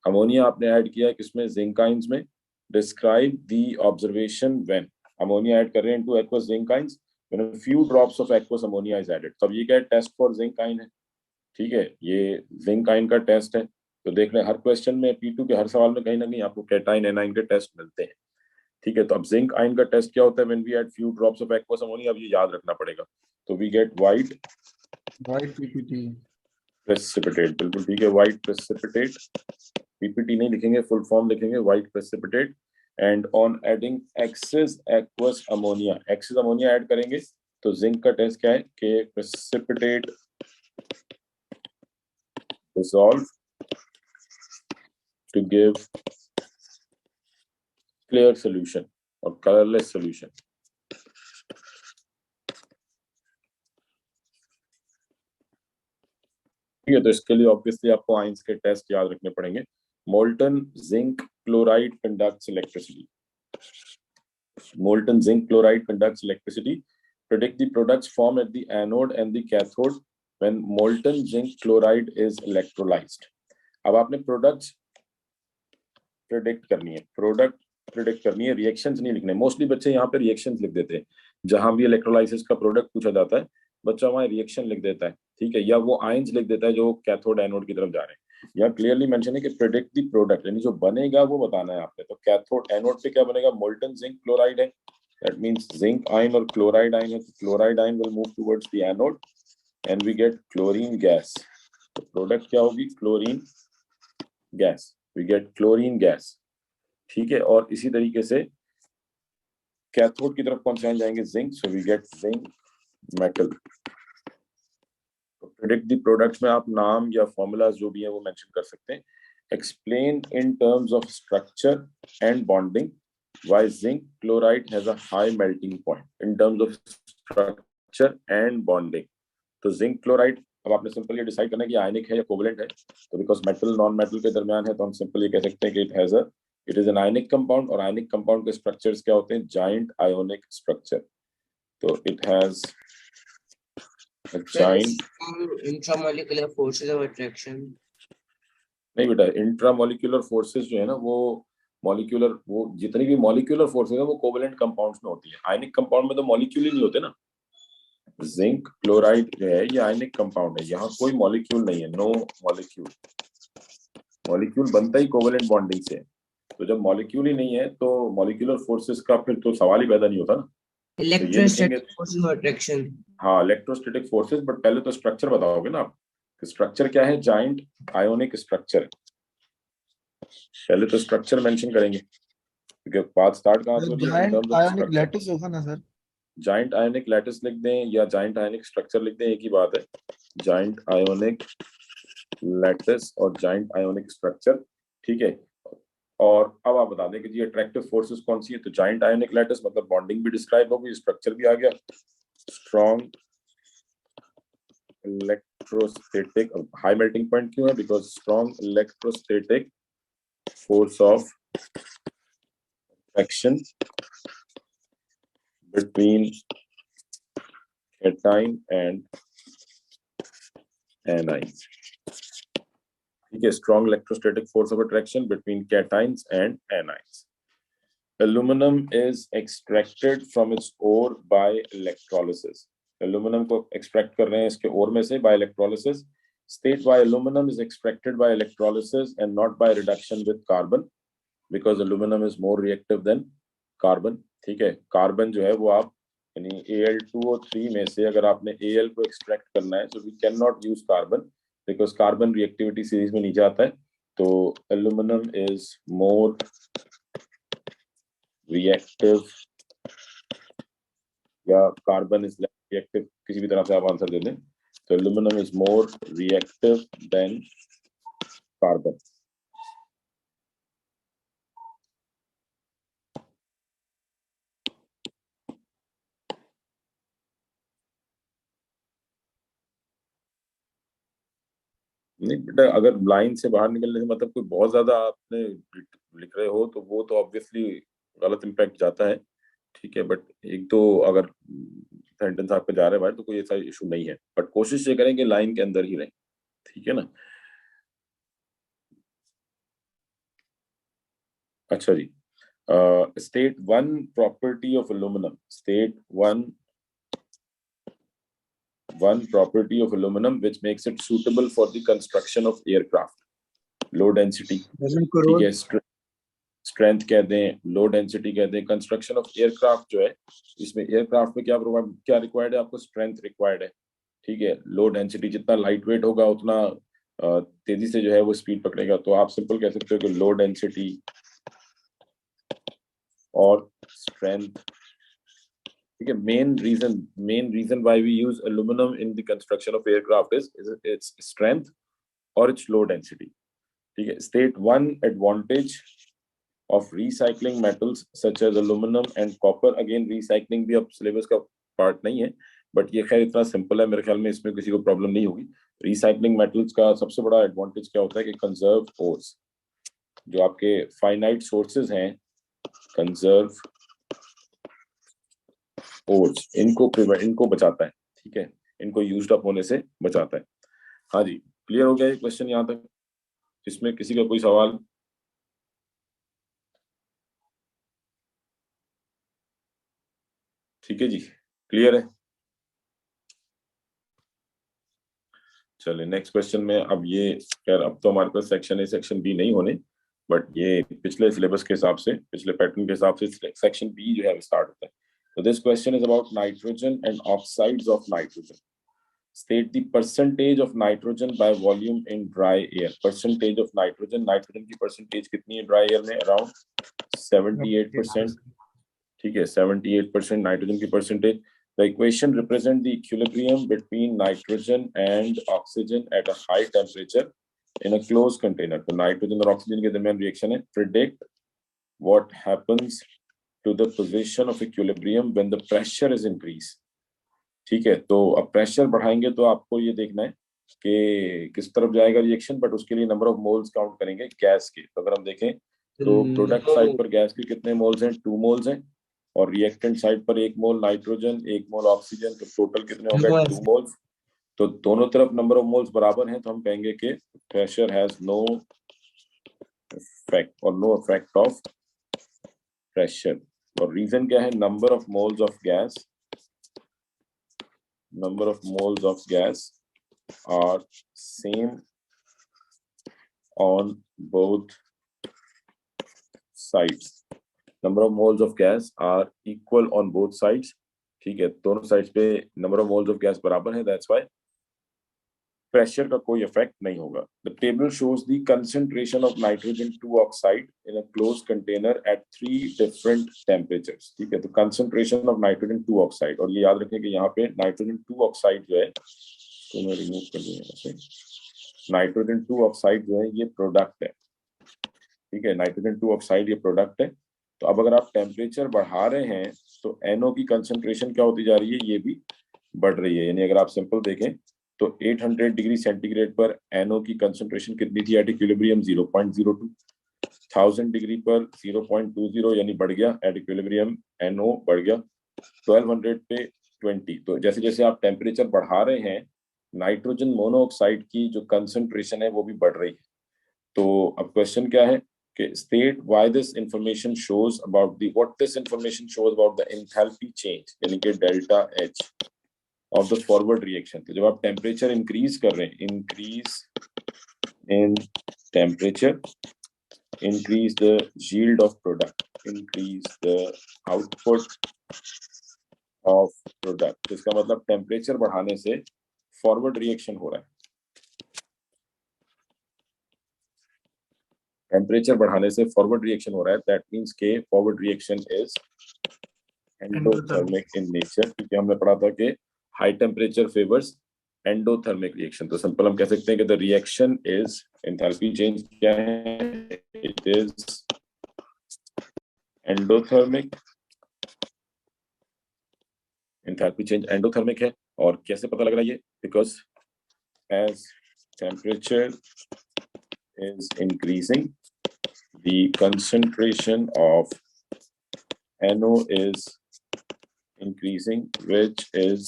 Ammonia आपने ऐड किया किसमें? जिंक आइंस में. Describe the observation when ammonia add कर रहे हैं into aqueous zinc ions, when a few drops of aqueous ammonia is added. तब ये क्या है? टेस्ट फॉर जिंक आइन है, ठीक है, ये जिंक आइन का टेस्ट है. तो देख रहे हैं हर क्वेश्चन में P2 के हर सवाल में कहीं ना कहीं आपको कैटाइन एनाइन के टेस्ट मिलते हैं, ठीक है. तो अब जिंक आइन का टेस्ट क्या होता है? When we add few drops of aqueous ammonia. अब ये याद रखना पड़ेगा. तो we get white PPT precipitate. बिल्कुल ठीक है, व्हाइट प्रेसिपिटेट. PPT नहीं लिखेंगे, फुल फॉर्म लिखेंगे, white precipitate. And on adding excess aqueous ammonia, excess ammonia add करेंगे तो जिंक का टेस्ट क्या है? कि precipitate dissolve to give clear solution और कलरलेस सॉल्यूशन. ठीक है, तो इसके लिए ऑब्वियसली आपको आइंस के टेस्ट याद रखने पड़ेंगे. Molten zinc chloride conducts electricity. Molten zinc chloride conducts electricity. Predict the products formed at the anode and the cathode when molten zinc chloride is electrolyzed. अब आपने products predict करनी है, reactions नहीं लिखने. मोस्टली बच्चे यहाँ पे reactions लिख देते हैं. जहां भी इलेक्ट्रोलाइसिस का प्रोडक्ट पूछा जाता है बच्चा वहां रिएक्शन लिख देता है, ठीक है, या वो आयंस लिख देता है जो कैथोड एनोड की तरफ जा रहे हैं. यहाँ क्लियरली मेंशन है कि प्रेडिक्ट द प्रोडक्ट, यानी जो बनेगा वो बताना है आपने. तो कैथोड एनोड पे क्या बनेगा? मोल्टन जिंक क्लोराइड है, दैट मींस जिंक आयन और क्लोराइड आयन है. Chloride ion will move towards the anode and we get chlorine gas. तो प्रोडक्ट क्या होगी? Chlorine gas. We get chlorine gas, ठीक है. और इसी तरीके से कैथोड की तरफ कौन से आयन जाएंगे? Zinc. So we get zinc metal. Predict the products में आप नाम या फॉर्मूलाज जो भी है वो मेंशन कर सकते हैं. Explain in terms of structure and bonding why zinc chloride has a high melting point in terms of structure and bonding. तो जिंक क्लोराइड, अब आपने सिंपल ये डिसाइड करना है कि आयनिक है या कोवलेंट है. तो बिकॉज मेटल नॉन मेटल के दरमियान है तो हम सिंपल ये कह सकते हैं कि it is an ionic compound. और आयनिक कंपाउंड के स्ट्रक्चर्स क्या होते हैं? Giant ionic structure. तो it has intramolecular forces of attraction. नहीं बेटा, इंट्रामोलिकुलर फोर्सेस जो है ना वो मॉलिक्यूलर, वो जितनी भी मॉलिक्यूलर फोर्सेस है वो कोवेलेंट कंपाउंड्स में होती है. आयनिक कंपाउंड में तो मॉलिक्यूल ही नहीं होते ना. जिंक क्लोराइड जो है ये आयनिक कंपाउंड है, यहाँ कोई मॉलिक्यूल नहीं है, नो मॉलिक्यूल. मॉलिक्यूल बनता ही कोवेलेंट बॉन्डिंग से. तो जब मॉलिक्यूल ही नहीं है तो मॉलिक्यूलर फोर्सेस का फिर तो सवाल ही पैदा नहीं होता ना. Electrostatic forces of attraction. हाँ, इलेक्ट्रोस्टैटिक फोर्सेस. बट पहले तो स्ट्रक्चर बताओगे ना आप. स्ट्रक्चर क्या है? Giant ionic structure. पहले तो स्ट्रक्चर मेंशन करेंगे क्योंकि बात स्टार्ट कहां से हो रही है? जाइंट आयोनिक लैटिस होगा ना सर. जाइंट आयोनिक लैटिस लिख दें या जाइंट आयोनिक स्ट्रक्चर लिख दें, एक ही बात है. जाइंट आयोनिक लैटिस और जाइंट आयोनिक स्ट्रक्चर, ठीक है. और अब आप बता दें कि जी अट्रैक्टिव फोर्सेस कौन सी है. तो जाइंट आयोनिक लैटिस मतलब बॉन्डिंग भी डिस्क्राइब होगी, स्ट्रक्चर भी आ गया. Strong electrostatic, high melting point क्यों है? Because strong electrostatic force of attraction between cation and anions. ठीक है, strong electrostatic force of attraction between cations and anions. Aluminum is extracted from its ore by electrolysis. Aluminium को extract कर रहे हैं इसके ore में से by electrolysis. State why aluminum is extracted by electrolysis and not by reduction with carbon, because aluminum is more reactive than carbon. ठीक है, carbon जो है वो आप यानी Al2O3 में से अगर आपने Al को एक्सट्रैक्ट करना है, so we cannot use carbon because carbon reactivity series में नीचे आता है. तो aluminum is more reactive या carbon is less reactive, किसी भी तरह से आप आंसर दे दें. So aluminum is more reactive than carbon. नहीं बेटा, अगर लाइन से बाहर निकलने से मतलब कोई बहुत ज्यादा आपने लिख रहे हो तो वो तो ऑब्वियसली गलत इम्पैक्ट जाता है. ठीक है, बट एक तो अगर सेंटेंस आपके जा रहे हैं बाहर तो कोई ऐसा इशू नहीं है, बट कोशिश ये करें कि लाइन के अंदर ही रहें. ठीक है ना. अच्छा जी, state one property of aluminium. State one property of aluminum which makes it suitable for the construction of aircraft. Low density. ठीक है, स्ट्रेंथ कह दें, लो डेंसिटी कह दें. कंस्ट्रक्शन ऑफ एयरक्राफ्ट जो है, इसमें एयरक्राफ्ट में क्या रिक्वायर्ड है आपको? स्ट्रेंथ रिक्वायर्ड है. ठीक है, लो डेंसिटी, जितना लाइट वेट होगा उतना तेजी से जो है वो स्पीड पकड़ेगा. तो आप सिंपल कह सकते हो कि लो डेंसिटी और स्ट्रेंथ. ठीक है, main reason why we use aluminium in the construction of aircraft is its strength और इट्स लो डेंसिटी. ठीक है. State one advantage of recycling metals such as aluminium and copper. Again recycling भी अब syllabus का part नहीं है, but ये खैर इतना सिंपल है, मेरे ख्याल में इसमें किसी को प्रॉब्लम नहीं होगी. रिसाइकलिंग मेटल्स का सबसे बड़ा एडवांटेज क्या होता है कि कंजर्व ओर्स, जो आपके फाइनाइट सोर्सेज हैं, कंजर्व ओर्स, इनको बचाता है. ठीक है, इनको यूज्ड अप होने से बचाता है. हाँ जी, क्लियर हो गया ये क्वेश्चन यहाँ तक? इसमें किसी का कोई सवाल? ठीक है जी, क्लियर है. चलिए नेक्स्ट क्वेश्चन में. अब ये खैर अब तो हमारे पास सेक्शन ए सेक्शन बी नहीं होने, बट ये पिछले सिलेबस के हिसाब से, पिछले पैटर्न के हिसाब से सेक्शन बी जो है स्टार्ट होता है. So this question is about nitrogen and oxides of nitrogen. State the percentage of nitrogen by volume in dry air. Percentage of nitrogen. Nitrogen की percentage कितनी है dry air में? Around 78%. ठीक है, 78% nitrogen की percentage. The equation represent the equilibrium between nitrogen and oxygen at a high temperature in a closed container. तो nitrogen और oxygen के दरमियान reaction है. Predict what happens to the position of equilibrium when the pressure is increased. ठीक है, तो अब pressure बढ़ाएंगे तो आपको ये देखना है कि किस तरफ जाएगा रिएक्शन, बट उसके लिए नंबर ऑफ मोल्स काउंट करेंगे गैस के. तो अगर हम देखें तो प्रोडक्ट साइड पर गैस के कितने मोल्स हैं? 2 मोल्स हैं. और रिएक्टेंट साइड पर 1 मोल नाइट्रोजन, 1 मोल ऑक्सीजन, तो टोटल कितने हो गए? 2 मोल्स. तो दोनों तरफ नंबर ऑफ मोल्स बराबर हैं, तो हम कहेंगे कि प्रेशर हैज नो इफेक्ट और नो इफेक्ट ऑफ प्रेशर. और रीजन क्या है? Number of moles of gas are same on both sides. Number of moles of gas are equal on both sides. ठीक है, दोनों साइड्स पे number of moles of gas बराबर है. That's why pressure का कोई इफेक्ट नहीं होगा. The table shows the concentration of nitrogen 2 oxide in a closed container at 3 different temperatures. ठीक है, तो कंसंट्रेशन ऑफ नाइट्रोजन 2 ऑक्साइड, और ये याद रखें कि यहाँ पे नाइट्रोजन 2 ऑक्साइड जो है, तो मैं रिमूव कर दूंगा यहाँ से. नाइट्रोजन 2 ऑक्साइड जो है ये प्रोडक्ट है. ठीक है, नाइट्रोजन 2 ऑक्साइड ये प्रोडक्ट है. तो अब अगर आप टेम्परेचर बढ़ा रहे हैं तो NO की कंसंट्रेशन क्या होती जा रही है? ये भी बढ़ रही है. यानी अगर आप सिंपल देखें तो 800 डिग्री सेंटीग्रेड पर NO की कंसंट्रेशन कितनी थी एट इक्विलिब्रियम? 0.02. 1000 डिग्री पर 0.20 यानी बढ़ गया एट इक्विलिब्रियम, NO बढ़ गया. 1200 पे 20. तो जैसे जैसे आप टेम्परेचर बढ़ा रहे हैं, नाइट्रोजन मोनोऑक्साइड की जो कंसंट्रेशन है वो भी बढ़ रही है. तो अब क्वेश्चन क्या है कि state why this information shows about the what this information shows about the enthalpy change, यानी कि delta H. of the forward reaction. तो जब आप temperature increase कर रहे हैं, increase in temperature, increase the yield of product, increase the output of product. इसका मतलब temperature बढ़ाने से forward reaction हो रहा है. टेम्परेचर बढ़ाने से फॉरवर्ड रिएक्शन हो रहा है. दैट मींस के forward reaction is endothermic in nature, क्योंकि हमने पढ़ा था कि high temperature favours endothermic reaction. तो सिंपल हम कह सकते हैं कि the reaction is, enthalpy change क्या है, it is endothermic. Enthalpy change endothermic है. और कैसे पता लग रहा है ये? Because as temperature is increasing, the concentration of NO is increasing, which is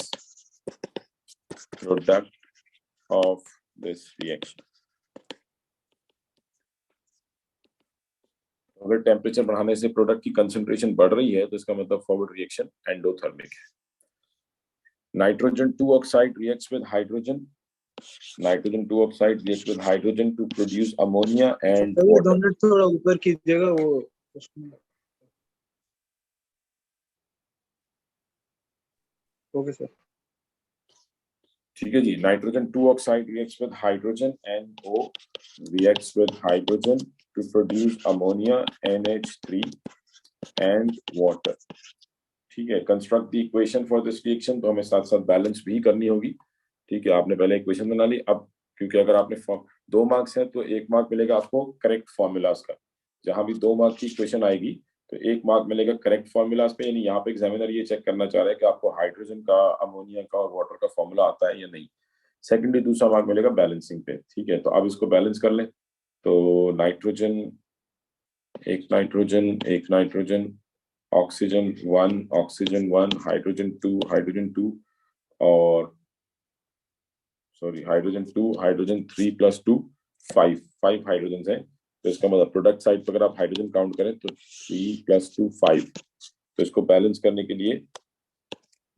product of this reaction. अगर टेम्परेचर बढ़ाने से प्रोडक्ट की कंसंट्रेशन बढ़ रही है तो इसका मतलब फॉरवर्ड रिएक्शन एंडोथर्मिक है. Nitrogen 2 oxide reacts with hydrogen. Nitrogen 2 oxide reacts with hydrogen to produce ammonia and water. दोनों थोड़ा ऊपर कीजिएगा वो उसमें. Okay sir. ठीक है जी. Nitrogen 2 oxide reacts with hydrogen, NO reacts with hydrogen to produce ammonia, NH3 and water. ठीक है. Construct the equation for this reaction. तो हमें साथ साथ बैलेंस भी करनी होगी. ठीक है. आपने पहले इक्वेशन बना ली. अब क्योंकि अगर आपने 2 मार्क्स है तो 1 मार्क मिलेगा आपको करेक्ट फॉर्मूलाज का. जहां भी 2 मार्क की इक्वेशन आएगी तो 1 मार्क मिलेगा करेक्ट फॉर्मूलाज पे. यानी यहाँ पे एग्जामिनर ये चेक करना चाह रहा है कि आपको हाइड्रोजन का, अमोनिया का और वाटर का फॉर्मूला आता है या नहीं. सेकेंडली दूसरा मार्क मिलेगा बैलेंसिंग पे. ठीक है. तो अब इसको बैलेंस कर लें. तो नाइट्रोजन, एक नाइट्रोजन, ऑक्सीजन 1, हाइड्रोजन 2 और सॉरी हाइड्रोजन 2, हाइड्रोजन 3 + 2 5 हाइड्रोजन है. तो इसका मतलब प्रोडक्ट साइड पर अगर आप हाइड्रोजन काउंट करें तो 3 + 2 5. तो इसको बैलेंस करने के लिए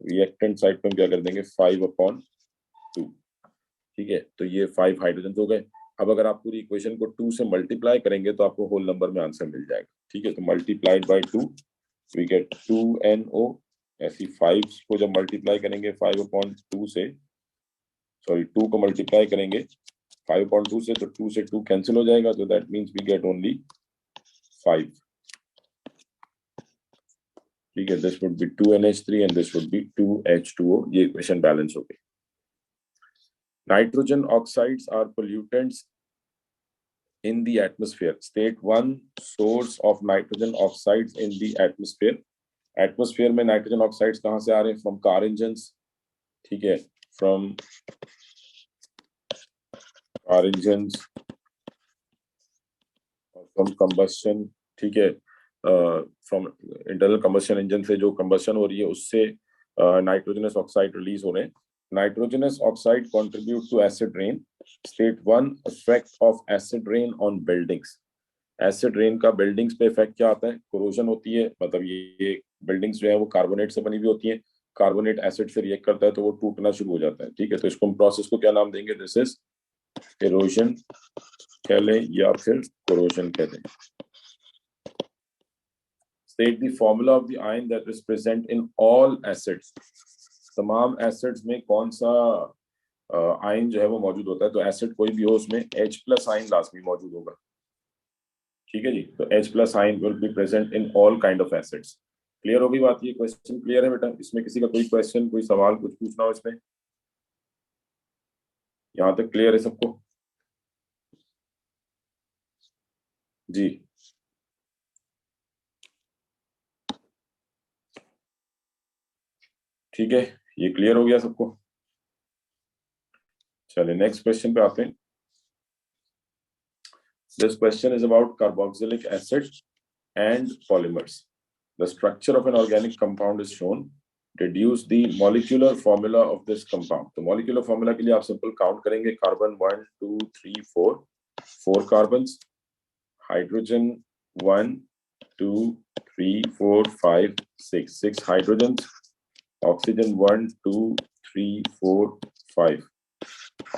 रिएक्टेंट साइड पर हम क्या कर देंगे 5/2. ठीक है. तो ये 5 हाइड्रोजन हो गए. अब अगर आप पूरी इक्वेशन को 2 से मल्टीप्लाई करेंगे तो आपको होल नंबर में आंसर मिल जाएगा. ठीक है. तो multiplied by 2 we get 2NO. ऐसी 5 को जब मल्टीप्लाई करेंगे 5/2 से, सॉरी 2 को मल्टीप्लाई करेंगे 5/2 से तो 2 से 2 कैंसिल हो जाएगा. तो that means we get only 5. ठीक है. This would be 2NH3 and this would be 2H2O. ये इक्वेशन बैलेंस हो गई. Nitrogen oxides are pollutants in the atmosphere. State one source of nitrogen oxides in the atmosphere. Atmosphere में nitrogen oxides कहाँ से आ रहे हैं? From car engines. ठीक है. From car engines, from combustion. ठीक है. From internal combustion engine से जो combustion हो रही है उससे nitrogenous oxide release हो रहे हैं. Nitrogenous oxide contribute to acid rain. State 1 effect of acid rain on buildings. Acid rain का buildings पे effect क्या आता है? corrosion होती है. मतलब ये buildings जो है वो कार्बोनेट से बनी हुई होती हैं. कार्बोनेट एसिड से रिएक्ट करता है तो वो टूटना शुरू हो जाता है. ठीक है. तो इसको हम प्रोसेस को क्या नाम देंगे? दिस इज erosion कह लें या फिर corrosion कह लें. State the formula of the ion that is present in all acids. तमाम एसिड्स में कौन सा आयन जो है वो मौजूद होता है? तो एसिड कोई भी हो उसमें H+ आयन लाजमी मौजूद होगा. ठीक है जी. तो H+ ion will be present in all kind of acids. Clear होगी बात? ये क्वेश्चन क्लियर है बेटा? इसमें किसी का कोई क्वेश्चन, कोई सवाल, कुछ पूछना हो इसमें? यहाँ तक क्लियर है सबको? जी. ठीक है. ये क्लियर हो गया सबको? चलिए नेक्स्ट क्वेश्चन पे आते हैं. This question is about carboxylic acid and polymers. The structure of an organic compound is shown. Deduce the molecular formula of this compound. तो molecular formula के लिए आप simple count करेंगे. Carbon 1, 2, 3, 4. 4 carbons. Hydrogen 1, 2, 3, 4, 5, 6. 6 hydrogens. Oxygen 1, 2, 3 4 5,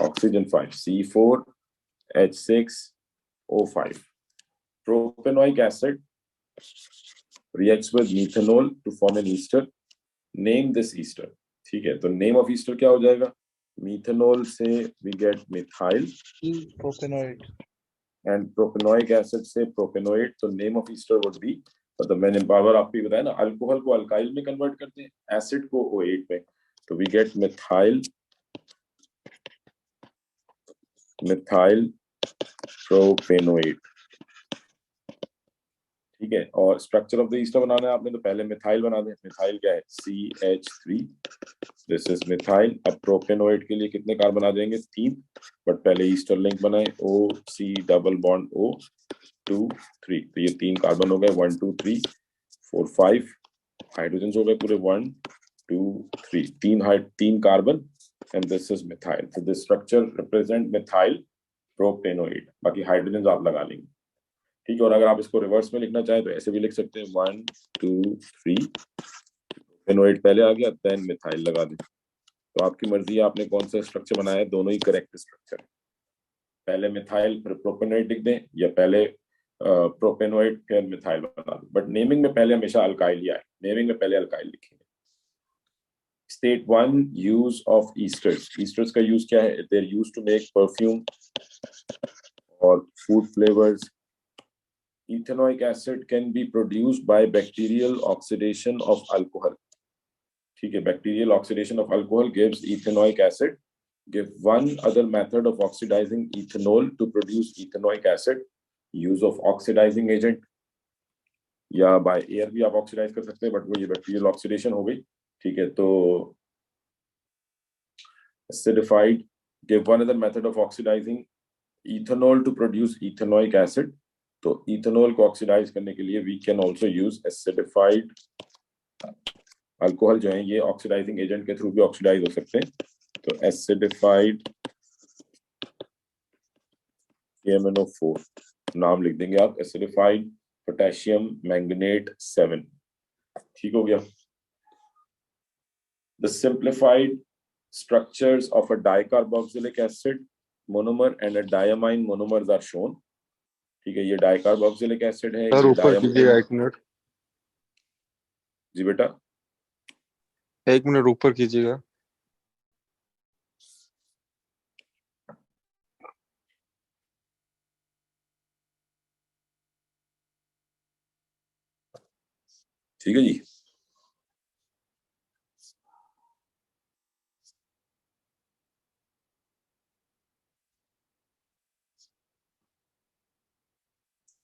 oxygen 5, C4H6O5. Propanoic acid reacts with methanol to form an ester. Name this ester. ठीक है, तो name of ester क्या हो जाएगा? Methanol से we get methyl, Propanoid. and propanoic acid से propanoid. तो name of ester would be, मतलब मैंने बार-बार आपको बताया ना, अल्कोहल को अल्काइल में कन्वर्ट करते हैं, एसिड को O8 में, तो we get methyl propanoid. ठीक है, और स्ट्रक्चर ऑफ द ईस्टर बनाना है आपने, तो पहले मिथाइल बना दें. मिथाइल क्या है? CH3, this is methyl. अब प्रोपेनोइड के लिए कितने कार्बन आ जाएंगे? 3, बट पहले ईस्टर लिंक बनाए, OC डबल बॉन्ड O 2 3, तो ये 3 कार्बन हो गए, 1 2 3 4 5 हाइड्रोजन हो गए पूरे, 1 2 3, 3 carbon, and this is methyl. तो this structure represent methyl propanoid. बाकी हाइड्रोजन आप लगा लेंगे. ठीक है, और अगर आप इसको रिवर्स में लिखना चाहें तो ऐसे भी लिख सकते हैं, 1 2 3, प्रोपेनोइड पहले आ गया, देन मिथाइल लगा दें. तो आपकी मर्जी है आपने कौन सा स्ट्रक्चर बनाया है, दोनों ही करेक्ट स्ट्रक्चर. पहले मिथाइल फिर प्रोपेनोइड लिख दें, या पहले प्रोपेनोइड फिर मिथाइल बना दें. बट नेमिंग में पहले हमेशा अल्काइल ही आए, नेमिंग में पहले अल्काइल लिखेंगे. State 1 use of esters. Esters का यूज क्या है? They are used to make perfume और food flavours. Ethanoic acid can be produced by bacterial oxidation of alcohol. ठीक है, bacterial oxidation of alcohol gives ethanoic acid. Give one other method of oxidizing ethanol to produce ethanoic acid. Use of oxidizing agent, या by air भी आप oxidise कर सकते हैं, but वो ये bacterial oxidation हो गई. ठीक है, तो acidified. Give one other method of oxidizing ethanol to produce ethanoic acid. तो इथेनॉल को ऑक्सीडाइज करने के लिए we can also use acidified. Alcohol जो है ये ऑक्सीडाइजिंग एजेंट के थ्रू भी ऑक्सीडाइज हो सकते हैं. तो एसिडिफाइड KMnO4 नाम लिख देंगे आप, एसिडिफाइड पोटेशियम मैंगनेट 7. ठीक हो गया. The simplified structures of a dicarboxylic acid monomer and a diamine monomers are shown. ठीक है, ये डाइकार्बोक्सिलिक एसिड है. सर ऊपर कीजिएगा 1 मिनट. जी बेटा, 1 मिनट ऊपर कीजिएगा. ठीक है जी.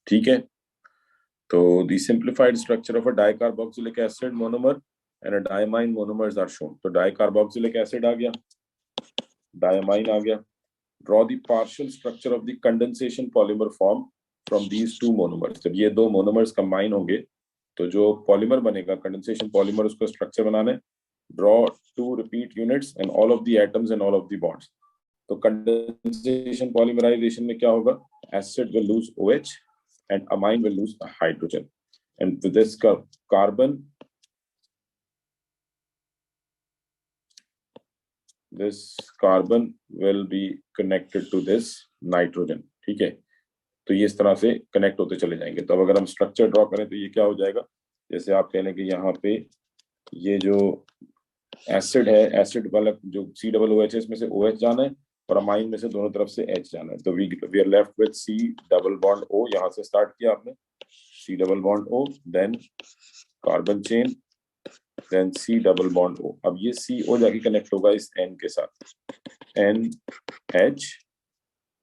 ठीक है, तो the simplified structure of a dicarboxylic acid monomer and a diamine monomers are shown. तो डाइकार्बोक्सिलिक एसिड आ गया, डायमाइन आ गया. Draw the partial structure of the condensation polymer form from these two monomers. जब ये दो मोनोमर्स कंबाइन होंगे तो जो पॉलीमर बनेगा कंडेंसेशन पॉलीमर, उसका स्ट्रक्चर बनाना है. Draw 2 repeat units and all of the atoms and all of the bonds. तो कंडेंसेशन पॉलीमराइजेशन में क्या होगा? Acid will lose OH and amine will lose hydrogen, and with this carbon, this carbon will be connected to this nitrogen. ठीक है, तो ये इस तरह से कनेक्ट होते चले जाएंगे. तो अब अगर हम स्ट्रक्चर ड्रॉ करें तो ये क्या हो जाएगा? जैसे आप कह लें कि यहाँ पे ये जो एसिड है, एसिड वाला जो COOH है, इसमें से OH जाना है और अमाइन में से दोनों तरफ से H जाना है. तो we are left with C double bond O. यहाँ से स्टार्ट किया आपने, C double bond O, then carbon chain, then C double bond O. अब ये CO जाके कनेक्ट होगा इस N के साथ, NH.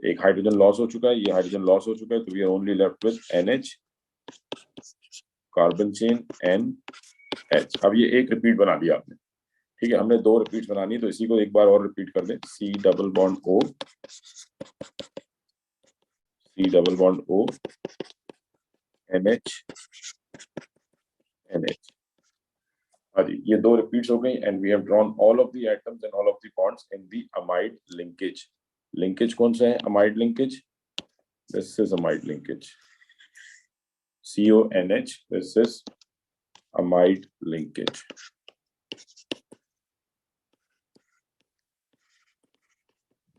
एक हाइड्रोजन लॉस हो चुका है, ये हाइड्रोजन लॉस हो चुका है, तो we are only left with NH, carbon chain NH. अब ये एक रिपीट बना दिया आपने. ठीक है, हमने 2 रिपीट बनानी है, तो इसी को एक बार और रिपीट कर दें. C double bond O, C double bond O, NH, NH. हाँ जी, ये 2 रिपीट्स हो गई, and we have drawn all of the atoms and all of the bonds in the amide linkage. Linkage कौन सा है? Amide linkage. This is amide linkage, CONH. This is amide linkage.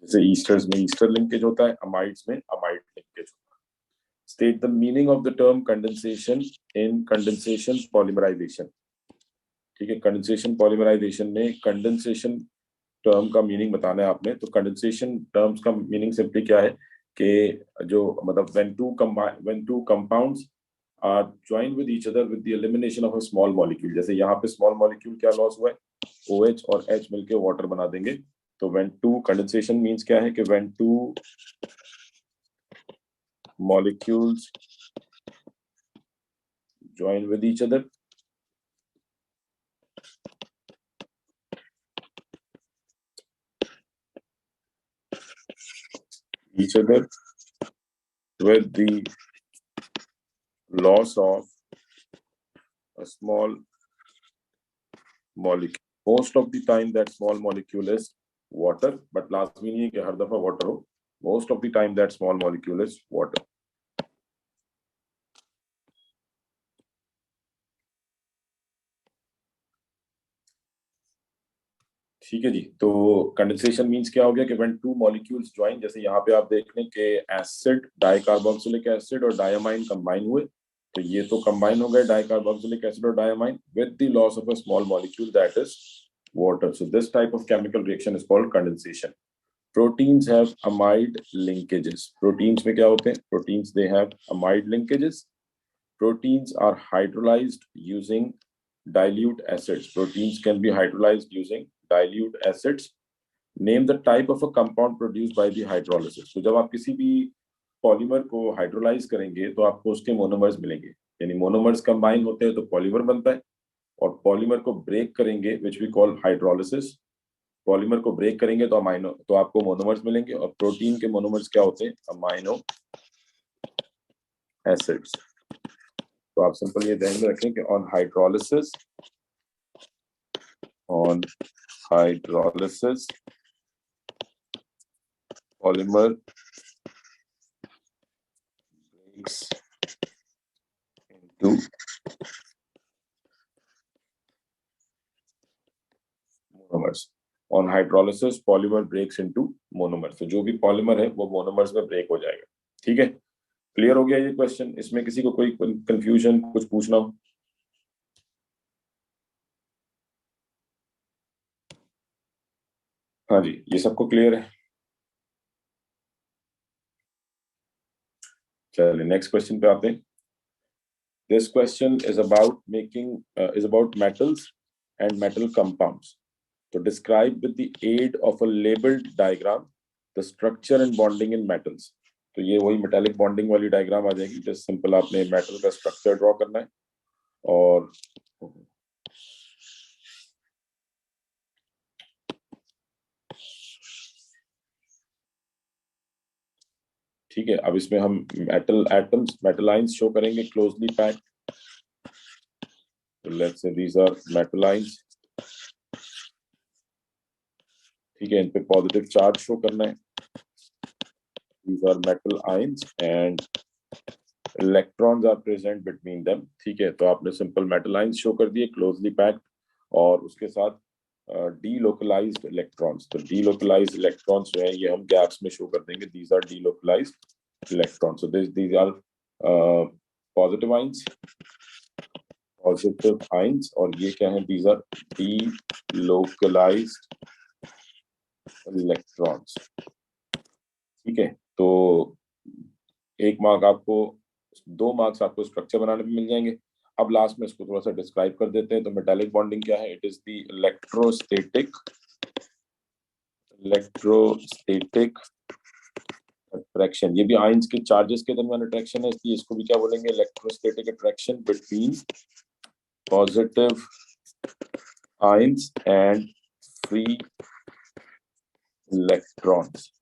जैसे esters में ester linkage होता है, amides में amide linkage होता है। State the meaning of the term condensation in condensation polymerisation. ठीक है, कंडेंसेशन पॉलीमराइजेशन में कंडेंसेशन टर्म का मीनिंग बताना है आपने। तो कंडेंसेशन टर्म्स का मीनिंग सिंपली क्या है कि जो मतलब when two compounds are joined with each other with the elimination of a small molecule, जैसे यहाँ पे स्मॉल मॉलिक्यूल क्या लॉस हुआ है, OH और H मिलके वाटर बना देंगे। तो when two condensation means क्या है कि when two molecules join with each other with the loss of a small molecule. Most of the time that small molecule is water, but लाजमी नहीं है कि हर दफा water हो. Most of the time that small molecule is water. ठीक है जी। तो कंडेंसेशन मींस क्या हो गया कि व्हेन टू मॉलिक्यूल्स ज्वाइन, जैसे यहाँ पे आप देख लें कि एसिड डाइकार्बोक्सिलिक एसिड और डायमाइन कंबाइन हुए, तो ये तो कंबाइन हो गए डाइकार्बोक्सिलिक एसिड और diamine with the loss of a small molecule that is water. So this type of chemical reaction is called condensation. Proteins have amide linkages. Proteins में क्या होते हैं? Proteins they have amide linkages. Proteins are hydrolyzed using dilute acids. Proteins can be hydrolyzed using dilute acids. Name the type of a compound produced by the hydrolysis. तो जब आप किसी भी polymer को हाइड्रोलाइज करेंगे तो आपको उसके मोनोमर्स मिलेंगे, यानी मोनोमर्स कंबाइन होते हैं तो पॉलीमर बनता है, और पॉलीमर को ब्रेक करेंगे which we call hydrolysis. Polymer को ब्रेक करेंगे तो अमाइनो, तो आपको मोनोमर्स मिलेंगे, और प्रोटीन के मोनोमर्स क्या होते हैं? Amino acids. तो आप सिंपल ये ध्यान में रखें कि on hydrolysis polymer breaks into monomers. On hydrolysis polymer breaks into monomers. तो जो भी पॉलीमर है वो मोनोमर्स में ब्रेक हो जाएगा। ठीक है, क्लियर हो गया ये क्वेश्चन? इसमें किसी को कोई कंफ्यूजन, कुछ पूछना हो? हाँ जी, ये सबको क्लियर है? चलिए नेक्स्ट क्वेश्चन पे आते हैं। This question is about metals and metal compounds. तो describe with the aid of a labelled diagram the structure and bonding in metals. तो ये वही मेटालिक बॉन्डिंग वाली डायग्राम आ जाएगी। जस्ट सिंपल आपने मेटल का स्ट्रक्चर ड्रॉ करना है, और ठीक है, अब इसमें हम metal atoms, metal ions show करेंगे क्लोजली पैक्ड। तो let's say these are metal ions. ठीक है, इन पे पॉजिटिव चार्ज शो करना है। These are metal ions and electrons are present between them. ठीक है, तो आपने सिंपल मेटल आयंस शो कर दिए क्लोजली पैक्ड, और उसके साथ डीलोकलाइज्ड इलेक्ट्रॉन्स। तो डीलोकलाइज्ड इलेक्ट्रॉन्स जो है ये हम गैप्स में शो कर देंगे। These are delocalised electrons. So these are positive ions, और ये क्या है? These are delocalised electrons. ठीक है, तो एक मार्क आपको, 2 मार्क्स आपको स्ट्रक्चर बनाने में मिल जाएंगे। अब लास्ट में इसको थोड़ा सा डिस्क्राइब कर देते हैं। तो मेटालिक बॉन्डिंग क्या है? It is the electrostatic attraction. ये भी आयंस के चार्जेस के दरमियान अट्रैक्शन है, इसलिए इसको भी क्या बोलेंगे? Electrostatic attraction between positive ions and free electrons.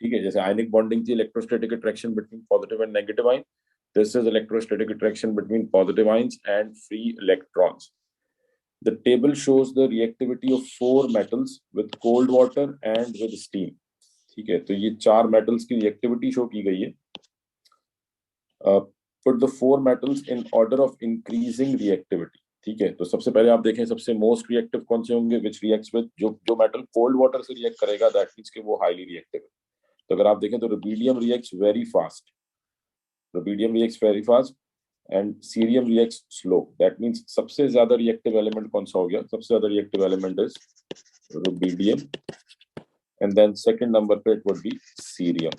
ठीक है, जैसे आयनिक बॉन्डिंग थी electrostatic attraction between positive and negative ion, this is electrostatic attraction between positive ions and free electrons. The table shows the reactivity of 4 metals with cold water and with steam. ठीक है, तो ये 4 metals की reactivity show की गई है। Put the 4 metals in order of increasing reactivity. ठीक है, तो सबसे पहले आप देखें सबसे मोस्ट रिएक्टिव कौन से होंगे, विच रिएक्ट्स विद, जो मेटल कोल्ड वाटर से रिएक्ट करेगा, दैट मींस कि वो हाईली रिएक्टिव है। तो अगर आप देखें तो rubidium reacts very fast, rubidium reacts very fast and cerium reacts slow. That means सबसे ज्यादा रिएक्टिव एलिमेंट कौन सा हो गया, सबसे ज्यादा reactive element is rubidium and then second number पे इट वुड बी सीरियम।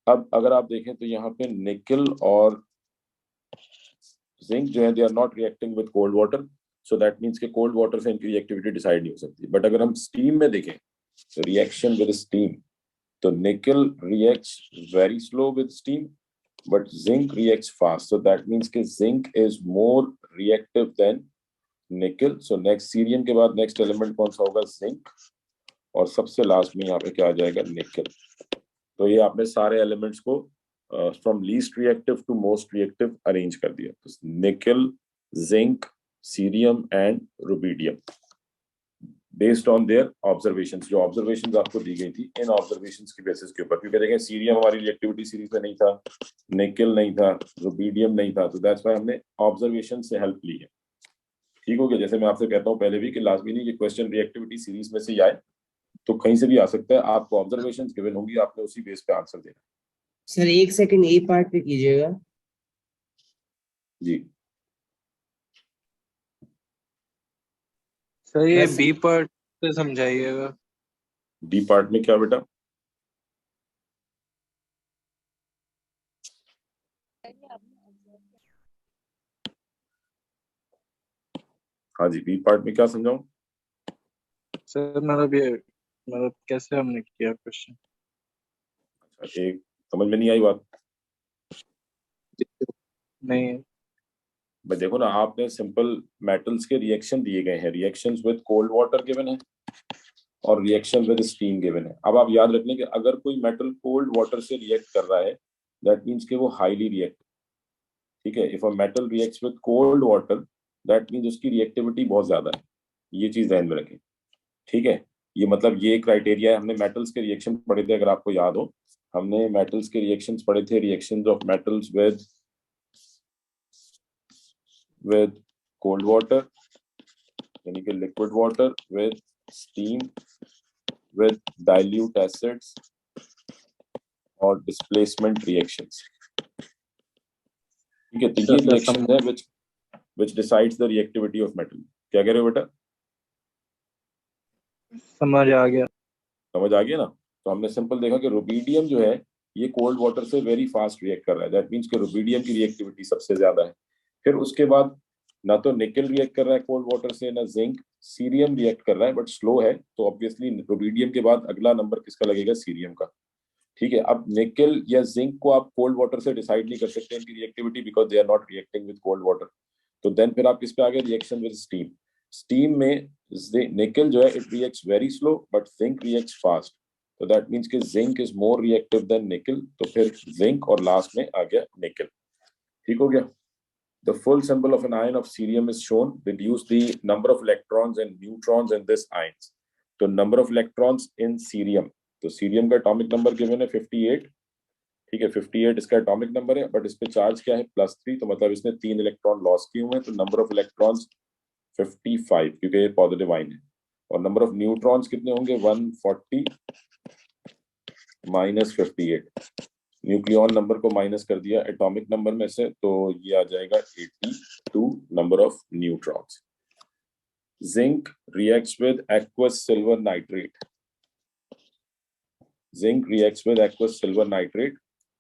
अब अगर आप देखें तो यहाँ पे निकल और जिंक जो है they are not reacting with cold water, so that means के कोल्ड वाटर से इनकी रिएक्टिविटी डिसाइड नहीं हो सकती। बट अगर हम स्टीम में देखें तो रिएक्शन विद स्टीम, तो nickel reacts very slow with steam but zinc reacts fast, so that means के zinc is more reactive than nickel. So next cerium के बाद नेक्स्ट एलिमेंट कौन सा होगा, जिंक, और सबसे लास्ट में यहाँ पे क्या आ जाएगा, निकल। तो ये आपने सारे एलिमेंट्स को from least reactive to most reactive arrange कर दिया। तो nickel, zinc, cerium and rubidium based on their observations, जो ऑब्जर्वेशंस आपको दी गई थी इन ऑब्जर्वेशंस की बेसिस के ऊपर। क्योंकि देखें सीरियम हमारी रिएक्टिविटी सीरीज में नहीं था, निकल नहीं था, रुबीडियम नहीं था, तो दैट्स व्हाई हमने ऑब्जर्वेशन से हेल्प ली है। ठीक हो गया। जैसे मैं आपसे कहता हूँ पहले भी कि लाजमी नहीं कि क्वेश्चन रिएक्टिविटी सीरीज में से ही आए, तो कहीं से भी आ सकता है। आपको ऑब्जर्वेशंस गिवन होंगी, आपने उसी बेस पे आंसर देना। सर एक सेकंड ए पार्ट पे कीजिएगा। जी सर ये बस बी पार्ट से समझाइएगा। डी पार्ट में क्या बेटा, हाँ जी, बी पार्ट में क्या समझाऊं? सर मतलब कैसे हमने किया क्वेश्चन? अच्छा, एक समझ में नहीं आई बात? नहीं मैं देखो ना, आपने सिंपल मेटल्स के रिएक्शन दिए गए हैं, reactions with cold water given है और रिएक्शन विद स्टीम गिवन है। अब आप याद रखने कि अगर कोई मेटल कोल्ड वाटर से रिएक्ट कर रहा है दैट मींस कि वो हाईली रिएक्ट, ठीक है। If a metal reacts with cold water that means उसकी रिएक्टिविटी बहुत ज्यादा है, ये चीज ध्यान में रखें, ठीक है। ये मतलब ये क्राइटेरिया है। हमने मेटल्स के रिएक्शन पढ़े थे, अगर आपको याद हो, हमने मेटल्स के रिएक्शंस पढ़े थे, reactions of metals with cold water यानी कि liquid water, with steam, with dilute acids और डिस्प्लेसमेंट रिएक्शंस, ठीक है। तो ये रिएक्शन है which decides the reactivity of metal। क्या कह रहे हो बेटा? समझ आ गया। समझ आ गया ना? तो हमने सिंपल देखा कि रुबीडियम जो है ये कोल्ड वाटर से वेरी फास्ट रिएक्ट कर रहा है, दैट मींस कि रुबीडियम की रिएक्टिविटी सबसे ज्यादा है। फिर उसके बाद ना तो निकल रिएक्ट कर रहा है कोल्ड वाटर से, ना जिंक, सीरियम रिएक्ट कर रहा है बट स्लो है, तो ऑब्वियसली रुबीडियम के बाद अगला नंबर किसका लगेगा, सीरियम का, ठीक है। अब निकल या जिंक को आप कोल्ड वाटर से डिसाइड नहीं कर सकते इनकी reactivity because they are not reacting with cold water. तो देन फिर आप किस पे आ गए, रिएक्शन विद स्टीम। स्टीम में निकल जो है it reacts very slow but zinc reacts fast, तो दैट मींस कि zinc is more reactive than निकल, तो फिर जिंक और लास्ट में आ गया निकल। ठीक हो गया। The full symbol of an ion of cerium is shown. Reduce the number of electrons and neutrons in this ions. तो number of electrons in cerium, तो सीरियम का एटॉमिक नंबर गिवन है 58, ठीक है। 58 इसका एटॉमिक नंबर है but इस पे चार्ज क्या है, +3, तो मतलब इसने 3 इलेक्ट्रॉन लॉस किए हुए हैं, तो नंबर ऑफ इलेक्ट्रॉन्स 55 क्योंकि ये पॉजिटिव आयन है। और नंबर ऑफ न्यूट्रॉन्स कितने होंगे, 140 - 58, न्यूक्लियॉन नंबर को माइनस कर दिया एटॉमिक नंबर में से, तो ये आ जाएगा 82 number of neutrons. Zinc reacts with aqueous silver nitrate, zinc reacts with aqueous silver nitrate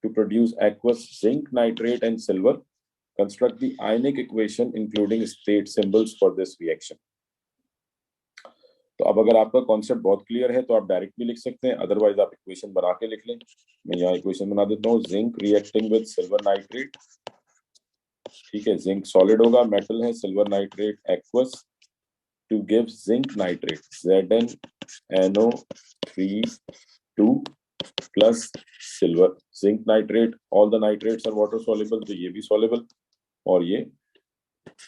to produce aqueous zinc nitrate and silver. Construct the ionic equation including state symbols for this reaction. तो अब अगर आपका concept बहुत clear है तो आप direct भी लिख सकते हैं, अदरवाइज आप इक्वेशन बना के लिख लें। मैं यहाँ इक्वेशन बना देता हूँ, zinc reacting with silver nitrate, ठीक है। जिंक सॉलिड होगा, मेटल है, silver nitrate aqueous, to give zinc nitrate ZnNO3 plus silver. Zinc nitrate, all the nitrates are water soluble, तो ये भी सॉल्युबल और ये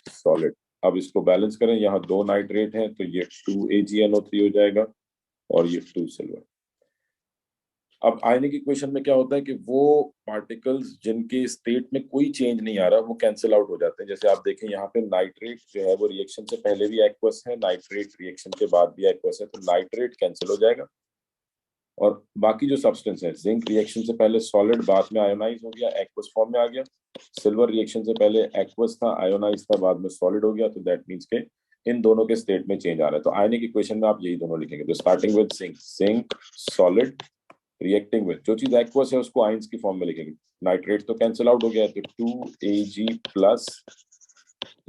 सॉलिड। अब इसको बैलेंस करें, यहाँ 2 नाइट्रेट हैं तो ये 2 AgNO3 हो जाएगा और ये 2 सिल्वर। अब आयनिक इक्वेशन में क्या होता है कि वो पार्टिकल्स जिनके स्टेट में कोई चेंज नहीं आ रहा वो कैंसिल आउट हो जाते हैं। जैसे आप देखें यहाँ पे नाइट्रेट जो है वो रिएक्शन से पहले भी एक्वस है, नाइट्रेट रिएक्शन के बाद भी एक्वस है, तो नाइट्रेट कैंसिल हो जाएगा। और बाकी जो सब्सटेंस है, जिंक रिएक्शन से पहले सॉलिड, बाद में आयोनाइज हो गया, एक्वस फॉर्म में आ गया। सिल्वर रिएक्शन से पहले एक्वस था, आयोनाइज था, बाद में सॉलिड हो गया। तो दैट मीन्स के इन दोनों के स्टेट में चेंज आ रहा है। तो आयनिक इक्वेशन में आप यही दोनों लिखेंगे। तो starting with zinc, zinc solid, reacting with जो चीज एक्वस है उसको आयंस की फॉर्म में लिखेंगे। नाइट्रेट तो कैंसिल आउट हो गया, तो 2Ag plus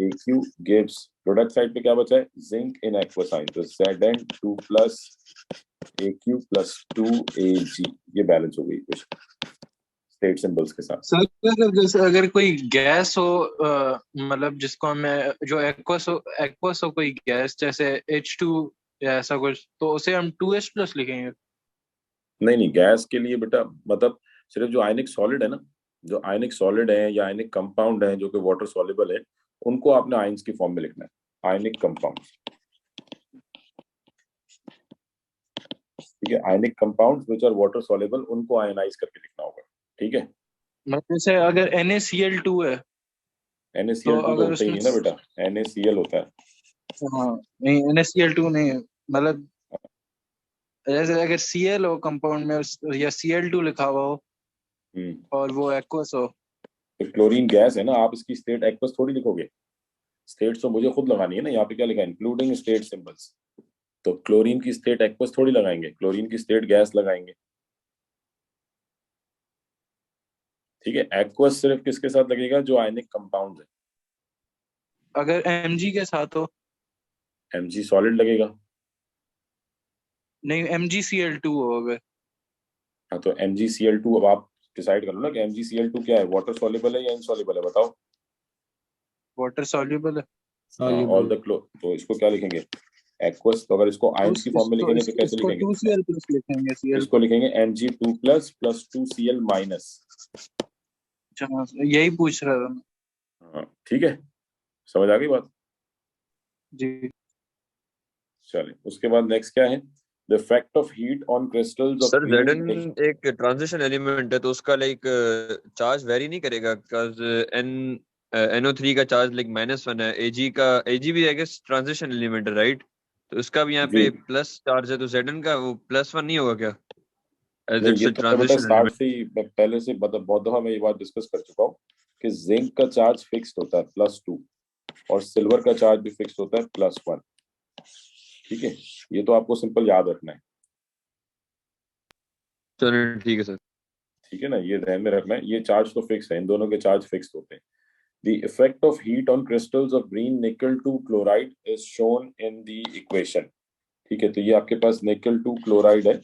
AQ gives, product side पे क्या बचा है, जिंक इन एक्वस आयन, तो Zn 2 plus AQ plus 2Ag, ये बैलेंस हो गई इक्वेशन स्टेट सिंबल्स के साथ। सर अगर जैसे अगर कोई गैस हो मतलब जिसको हमें जो एक्वस हो कोई गैस जैसे H2 या ऐसा कुछ, तो उसे हम 2H प्लस लिखेंगे। नहीं नहीं, गैस के लिए बेटा मतलब सिर्फ जो आयनिक सॉलिड है ना, जो आयनिक सॉलिड है या आयनिक कंपाउंड है जो कि वाटर सॉल्युबल है, उनको आपने आयंस की फॉर्म में लिखना है, आयनिक कंपाउंड। ठीक है, ionic compounds which are water soluble, उनको आयनाइज करके लिखना होगा। ठीक है, मतलब जैसे अगर NaCl2 है तो NaCl2 तो अगर होता ही उसमें, नहीं ना बेटा, NaCl होता है। हाँ नहीं NaCl2 नहीं है, मतलब जैसे अगर Cl हो कंपाउंड में या Cl2 लिखा हुआ हो और वो एक्वस हो। तो क्लोरीन गैस है ना, आप इसकी स्टेट एक्वस थोड़ी लिखोगे, स्टेट तो मुझे खुद लगानी है ना। यहाँ पे क्या लिखा है, इंक्लूडिंग स्टेट सिंबल्स। तो क्लोरीन की स्टेट एक्वस थोड़ी लगाएंगे, क्लोरीन की स्टेट गैस लगाएंगे। ठीक है, एक्वस सिर्फ किसके साथ लगेगा, जो आयनिक कंपाउंड है। अगर Mg के साथ हो, Mg सॉलिड लगेगा। नहीं MgCl2 हो अगर, हाँ तो MgCl2, अब आप डिसाइड करो ना कि MgCl2 क्या है, वाटर सॉल्युबल है या इनसॉल्युबल है, बताओ। वाटर सॉल्युबल है। All soluble. द क्लो, तो इसको क्या लिखेंगे, एक्वस। तो अगर इसको आयंस की फॉर्म में लिखेंगे तो कैसे इसको लिखेंगे, 2Cl प्लस लिखेंगे Cl। इसको लिखेंगे Mg2 plus plus 2Cl minus. अच्छा हाँ, यही पूछ रहा था मैं। हाँ ठीक है, समझ आ गई बात। जी चलिए, उसके बाद नेक्स्ट क्या है, the effect of heat on crystals of sir green. Zn एक ट्रांजिशन एलिमेंट है तो उसका लाइक चार्ज वेरी नहीं करेगा बिकॉज N NO3 का चार्ज लाइक -1 है, Ag भी आई गेस ट्रांजिशन एलिमेंट है राइट, तो उसका भी यहाँ जी पे प्लस चार्ज है, तो Zn का वो +1 नहीं होगा क्या एज नहीं, इट्स ये अ तो मैं बेटा ट्रांजिशन स्टार्ट एलिमेंट। से ही, मैं पहले से मतलब बहुत दफा मैं ये बात डिस्कस कर चुका हूँ कि जिंक का चार्ज फिक्स्ड होता है +2, और सिल्वर का चार्ज भी फिक्स्ड होता है +1। ठीक है, ये तो आपको सिंपल याद रखना है। चलिए ठीक है सर। ठीक है ना, ये ध्यान में रखना है, ये चार्ज तो फिक्स है, इन दोनों के चार्ज फिक्स होते हैं। The effect of heat on crystals of green निकल 2 chloride is shown in the equation. ठीक है, तो ये आपके पास निकल 2 क्लोराइड है,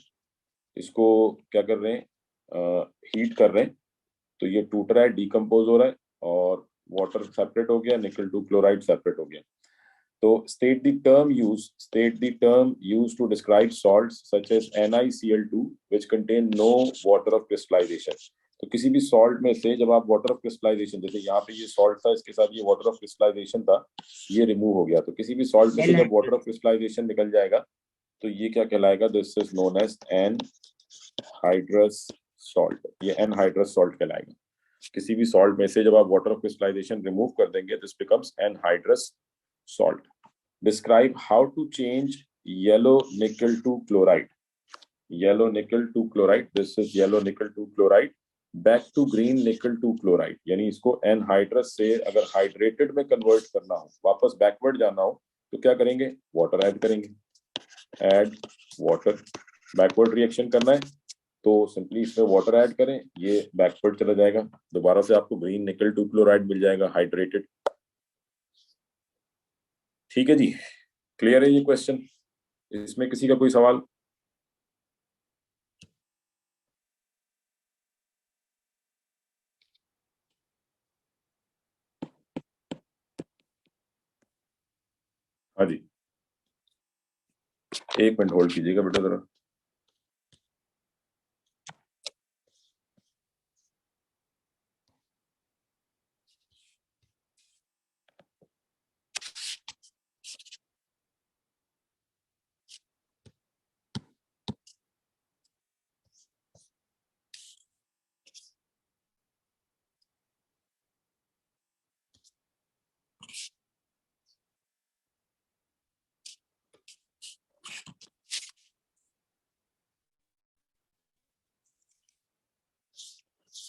इसको क्या कर रहे हैं, हीट कर रहे हैं, तो ये टूट रहा है, डिकम्पोज हो रहा है, और वाटर सेपरेट हो गया, निकल 2 क्लोराइड सेपरेट हो गया। तो state the term used to describe salts such as NiCl2 which contain no water of crystallization। तो किसी भी सॉल्ट में से जब आप वाटर ऑफ क्रिस्टलाइजेशन, जैसे यहाँ पे ये सॉल्ट था, इसके साथ ये वाटर ऑफ क्रिस्टलाइजेशन था, ये रिमूव हो गया, तो किसी भी सॉल्ट में से जब वाटर ऑफ क्रिस्टलाइजेशन निकल जाएगा तो ये क्या कहलाएगा, this is known as anhydrous salt, ये एनहाइड्रस सॉल्ट कहलाएगा। किसी भी सॉल्ट में से जब आप वाटर ऑफ क्रिस्टलाइजेशन रिमूव कर देंगे, this becomes anhydrous salt। Describe how to change yellow nickel to chloride। Yellow nickel to chloride, this is yellow nickel to chloride back to green nickel to chloride। यानी इसको anhydrous से अगर hydrated में convert करना हो, वापस backward जाना हो, तो क्या करेंगे, वाटर ऐड करेंगे, ऐड वाटर। बैकवर्ड रिएक्शन करना है तो सिंपली इसमें वाटर ऐड करें, ये बैकवर्ड चला जाएगा, दोबारा से आपको ग्रीन निकल टू क्लोराइड मिल जाएगा हाइड्रेटेड। ठीक है जी, क्लियर है ये क्वेश्चन, इसमें किसी का कोई सवाल। हाँ जी, 1 मिनट होल्ड कीजिएगा बेटा जरा।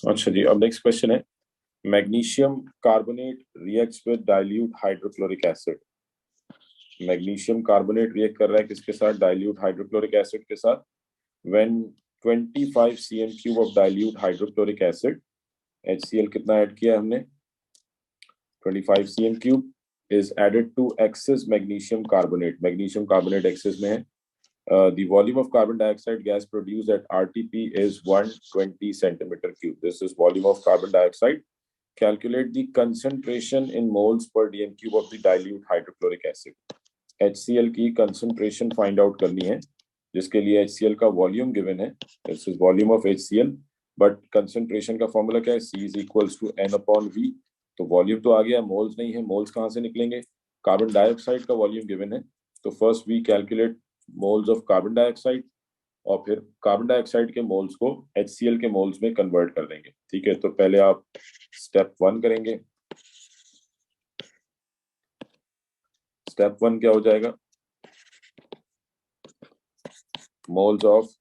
अच्छा जी, अब नेक्स्ट क्वेश्चन है, magnesium carbonate reacts with dilute hydrochloric acid. Magnesium carbonate react कर रहा है किसके साथ? डाइल्यूट हाइड्रोक्लोरिक एसिड के साथ। When 25 cm cube of dilute hydrochloric acid, HCl कितना ऐड किया हमने? 25 cm cube is added to excess magnesium carbonate. Magnesium carbonate excess में है. The volume of carbon dioxide gas produced at RTP is 120 centimeter cube. This is volume of carbon dioxide. Calculate the concentration in moles per dm cube of the dilute hydrochloric acid. HCl की concentration find out करनी है, जिसके लिए HCl का volume given है. This is volume of HCl, but concentration का formula क्या है? C is equals to N upon V. तो वॉल्यूम तो आ गया, मोल्स नहीं है. मोल्स कहाँ से निकलेंगे? कार्बन डाइऑक्साइड का वॉल्यूम गिवन है, तो first we calculate moles of carbon dioxide और फिर कार्बन डाइऑक्साइड के मोल्स को HCl के मोल्स में कन्वर्ट कर देंगे. ठीक है, तो पहले आप स्टेप 1 करेंगे. स्टेप 1 क्या हो जाएगा? Moles of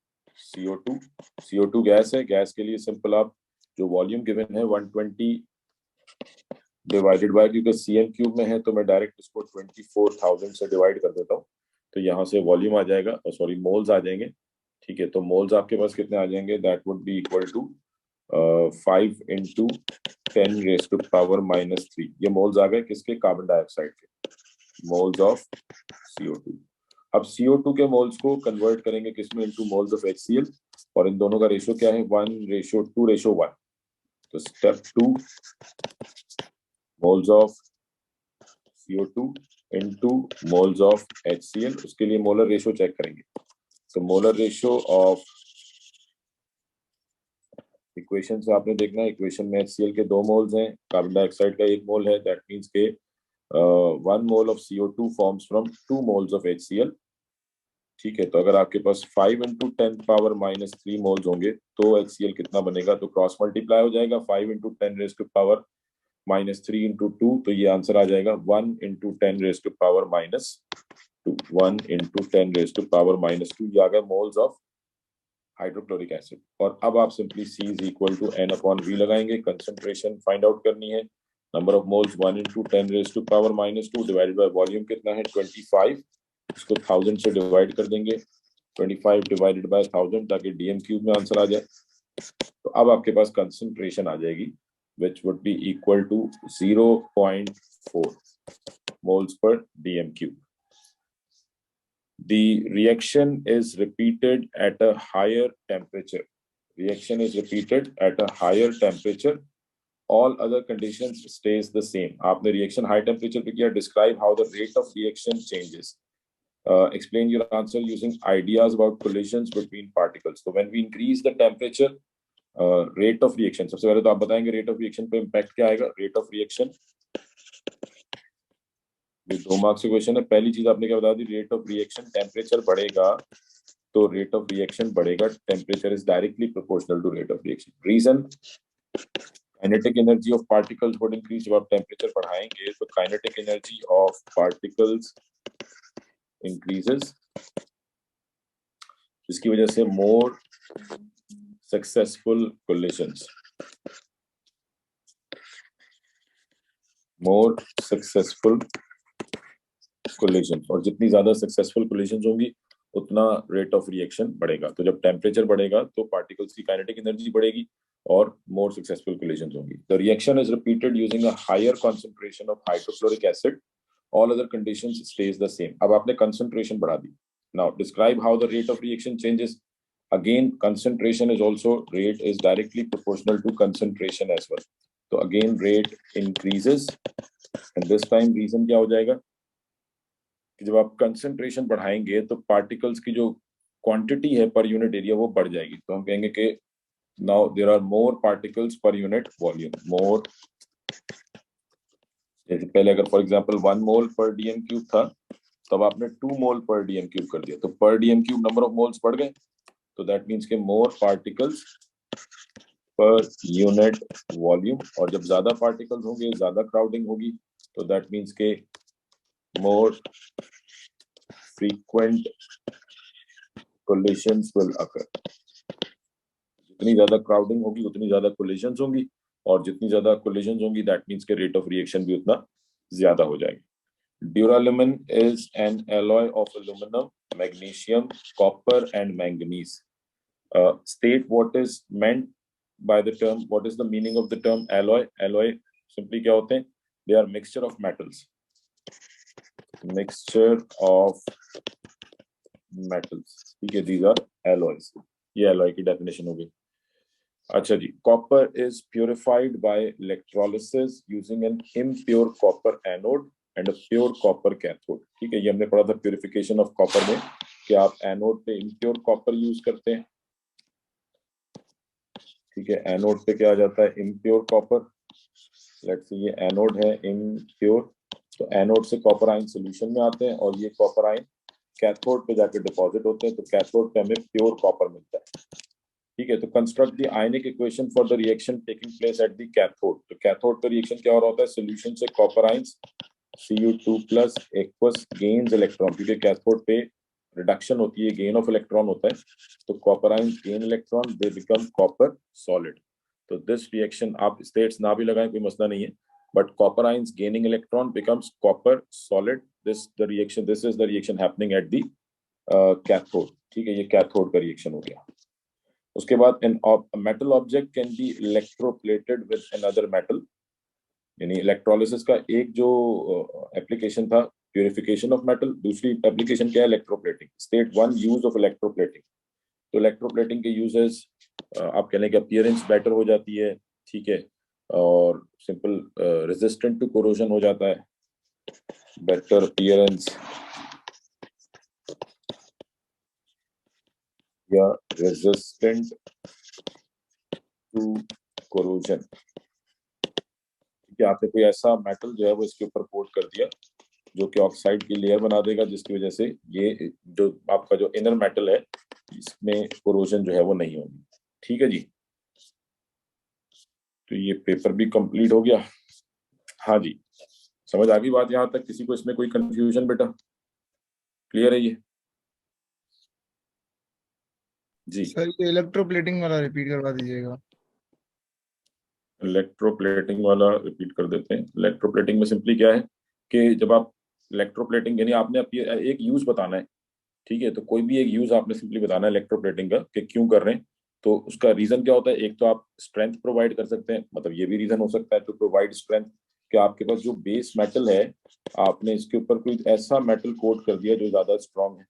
CO2. CO2 gas है, गैस के लिए सिंपल आप जो वॉल्यूम गिवन है 120 डिवाइडेड बाय, क्योंकि cm क्यूब में है तो मैं डायरेक्ट इसको 24,000 से डिवाइड कर देता हूँ, तो यहाँ से वॉल्यूम आ जाएगा, सॉरी मोल्स आ जाएंगे. ठीक है, तो मोल्स आपके पास कितने आ जाएंगे? That would be equal to 5 into 10 raised to power minus 3. ये मोल्स आ गए किसके? कार्बन डाइऑक्साइड के. Moles of CO2. अब CO2 के मोल्स को कन्वर्ट करेंगे किसमें? इनटू मोल्स ऑफ HCl, और इन दोनों का रेशियो क्या है? 1:2:1. तो step 2, moles of CO2 into moles of HCl, उसके लिए मोलर रेशियो चेक करेंगे. तो मोलर रेशियो ऑफ, इक्वेशन से आपने देखना है, इक्वेशन में HCl के 2 मोल्स हैं, कार्बन डाइऑक्साइड का 1 मोल है. दैट मींस के 1 mole of CO2 forms from 2 moles of HCl. ठीक है, तो अगर आपके पास 5 into 10 power minus 3 मोल्स होंगे तो HCl कितना बनेगा? तो क्रॉस मल्टीप्लाई हो जाएगा, 5 into 10 raised to power minus 3 into 2, तो ये आंसर आ जाएगा 1 into 10 raised to power minus 2. 1 into 10 raised to power minus 2, ये आ गया मोल्स ऑफ हाइड्रोक्लोरिक एसिड. और अब आप simply C is equal to N upon V लगाएंगे. कंसंट्रेशन फाइंड आउट करनी है. Number of moles 1 into 10 raised to power minus 2 divided by volume कितना है? 25. इसको 1000 से डिवाइड कर देंगे, 25 डिवाइडेड बाय 1000, ताकि dm क्यूब में आंसर आ जाए. तो अब आपके पास कंसंट्रेशन आ जाएगी which would be equal to 0.4 moles per dm cube. The reaction is repeated at a higher temperature. Reaction is repeated at a higher temperature. All other conditions stays the same. आपने reaction high temperature पे किया. Describe how the rate of reaction changes. Explain your answer using ideas about collisions between particles. So when we increase the temperature, rate of reaction, सबसे पहले तो आप बताएंगे rate of reaction पे impact क्या आएगा? Rate of reaction, ये 2 marks की क्वेश्चन है. पहली चीज आपने क्या बता दी? Rate of reaction. टेम्परेचर बढ़ेगा तो रेट ऑफ रिएक्शन बढ़ेगा. Temperature is directly proportional to rate of reaction. Reason, kinetic energy of particles would increase. जब आप टेम्परेचर बढ़ाएंगे तो kinetic energy of particles increases, जिसकी वजह से more successful collisions, more successful collision, और जितनी ज्यादा सक्सेसफुल कोलिशंस होंगी उतना रेट ऑफ रिएक्शन बढ़ेगा. तो जब टेम्परेचर बढ़ेगा तो पार्टिकल्स की काइनेटिक एनर्जी बढ़ेगी और मोर सक्सेसफुल कोलिशंस होंगी. The reaction is repeated using a higher concentration of hydrochloric acid. All other conditions stays the same. अब आपने कंसंट्रेशन बढ़ा दी. Now describe how the rate of reaction changes. Again concentration is also, rate is directly proportional to concentration as well. तो again rate increases, and this time reason क्या हो जाएगा कि जब आप कंसंट्रेशन बढ़ाएंगे तो पार्टिकल्स की जो क्वांटिटी है पर यूनिट एरिया वो बढ़ जाएगी. तो हम कहेंगे कि now there are more particles per unit volume. More, जैसे पहले अगर फॉर एग्जांपल 1 मोल पर डीएम क्यूब था, तब आपने 2 मोल पर डीएम क्यूब कर दिया, तो पर DM cube number of moles बढ़ गए. तो दैट मीन्स के मोर पार्टिकल्स पर यूनिट वॉल्यूम. और जब ज्यादा पार्टिकल्स होंगे, ज्यादा क्राउडिंग होगी, तो दैट मीन्स के more frequent collisions will occur. जितनी ज्यादा क्राउडिंग होगी उतनी ज्यादा कोलिजन्स होंगी, और जितनी ज्यादा कोलिजन्स होंगी दैट मीन्स के रेट ऑफ रिएक्शन भी उतना ज्यादा हो जाएगी। Duralumin is an alloy of aluminium, magnesium, copper and manganese. State what is meant by the term, what is the meaning of the term alloy? Alloy simply क्या होते हैं? They are mixture of metals. Mixture of metals. ठीक है, these are alloys. ये alloy की definition हो गई। अच्छा जी, copper is purified by electrolysis using an impure copper anode and a pure copper cathode. ठीक है, ये हमने पढ़ा था purification of copper में कि आप एनोड पे impure copper यूज करते हैं। ठीक है, एनोड पे क्या आ जाता है? Impure copper. लेट्स से ये एनोड है इम्प्योर, तो एनोड से कॉपर आयन सॉल्यूशन में आते हैं और ये कॉपर आयन कैथोड पे जाके डिपॉजिट होते हैं, तो कैथोड पे हमें प्योर कॉपर मिलता है। ठीक है, तो construct the ionic equation for the reaction taking place at the cathode. तो कैथोड पे रिएक्शन क्या हो रहा होता है? सॉल्यूशन से copper ions Cu2+ aqueous gains electron, क्योंकि कैथोड पे रिडक्शन होती है, गेन ऑफ इलेक्ट्रॉन होता है, तो copper ions gain electron, they become copper solid. तो दिस रिएक्शन आप स्टेट्स ना भी लगाएं कोई मसला नहीं है, but copper ions gaining electron becomes copper solid. This is the reaction happening at the cathode. ठीक है, ये कैथोड का रिएक्शन हो गया। उसके बाद an metal object can be electroplated with another metal, यानी इलेक्ट्रोलिसिस का एक जो एप्लीकेशन था प्यूरिफिकेशन ऑफ मेटल, दूसरी एप्लीकेशन क्या है? Electroplating. State 1 use of electroplating. तो इलेक्ट्रोप्लेटिंग के यूजेस आप कहने की अपीयरेंस बेटर हो जाती है, ठीक है, और सिंपल रेजिस्टेंट टू कोरोजन हो जाता है, बेटर अपीयरेंस या रेजिस्टेंट टू कोरोजन। आपने कोई ऐसा मेटल जो है वो इसके ऊपर कोट कर दिया जो कि ऑक्साइड की लेयर बना देगा, जिसकी वजह से ये जो आपका जो इनर मेटल है इसमें कोरोजन जो है वो नहीं होगी। ठीक है जी, तो ये पेपर भी कंप्लीट हो गया। हाँ जी, समझ आ गई बात यहाँ तक? किसी को इसमें कोई कंफ्यूजन बेटा? क्लियर है ये? जी सर ये इलेक्ट्रोप्लेटिंग वाला रिपीट करवा दीजिएगा। इलेक्ट्रोप्लेटिंग वाला रिपीट कर देते हैं। इलेक्ट्रोप्लेटिंग में सिंपली क्या है कि जब आप इलेक्ट्रोप्लेटिंग, यानी आपने एक यूज बताना है, ठीक है, तो कोई भी एक यूज आपने सिंपली बताना है इलेक्ट्रोप्लेटिंग का कि क्यों कर रहे हैं। तो उसका रीजन क्या होता है? एक तो आप स्ट्रेंथ प्रोवाइड कर सकते हैं, मतलब ये भी रीजन हो सकता है टू प्रोवाइड स्ट्रेंथ, कि आपके पास जो बेस मेटल है आपने इसके ऊपर कोई ऐसा मेटल कोट कर दिया जो ज्यादा स्ट्रांग है।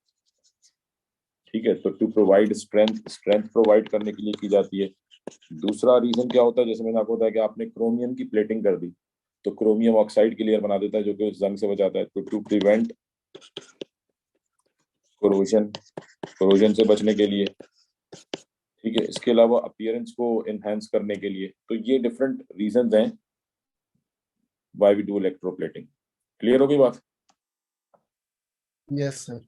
ठीक है, तो टू प्रोवाइड स्ट्रेंथ प्रोवाइड करने के लिए की जाती है। दूसरा रीजन क्या होता है? जैसे मैंने आपको बताया कि आपने क्रोमियम की प्लेटिंग कर दी, तो क्रोमियम ऑक्साइड की लेयर बना देता है जो कि जंग से बचाता है, तो टू प्रिवेंट कोरोजन से बचने के लिए। ठीक है, इसके अलावा अपीयरेंस को एनहांस करने के लिए। तो ये डिफरेंट रीजंस हैं why we do electroplating. Clear हो गई बात? Yes sir.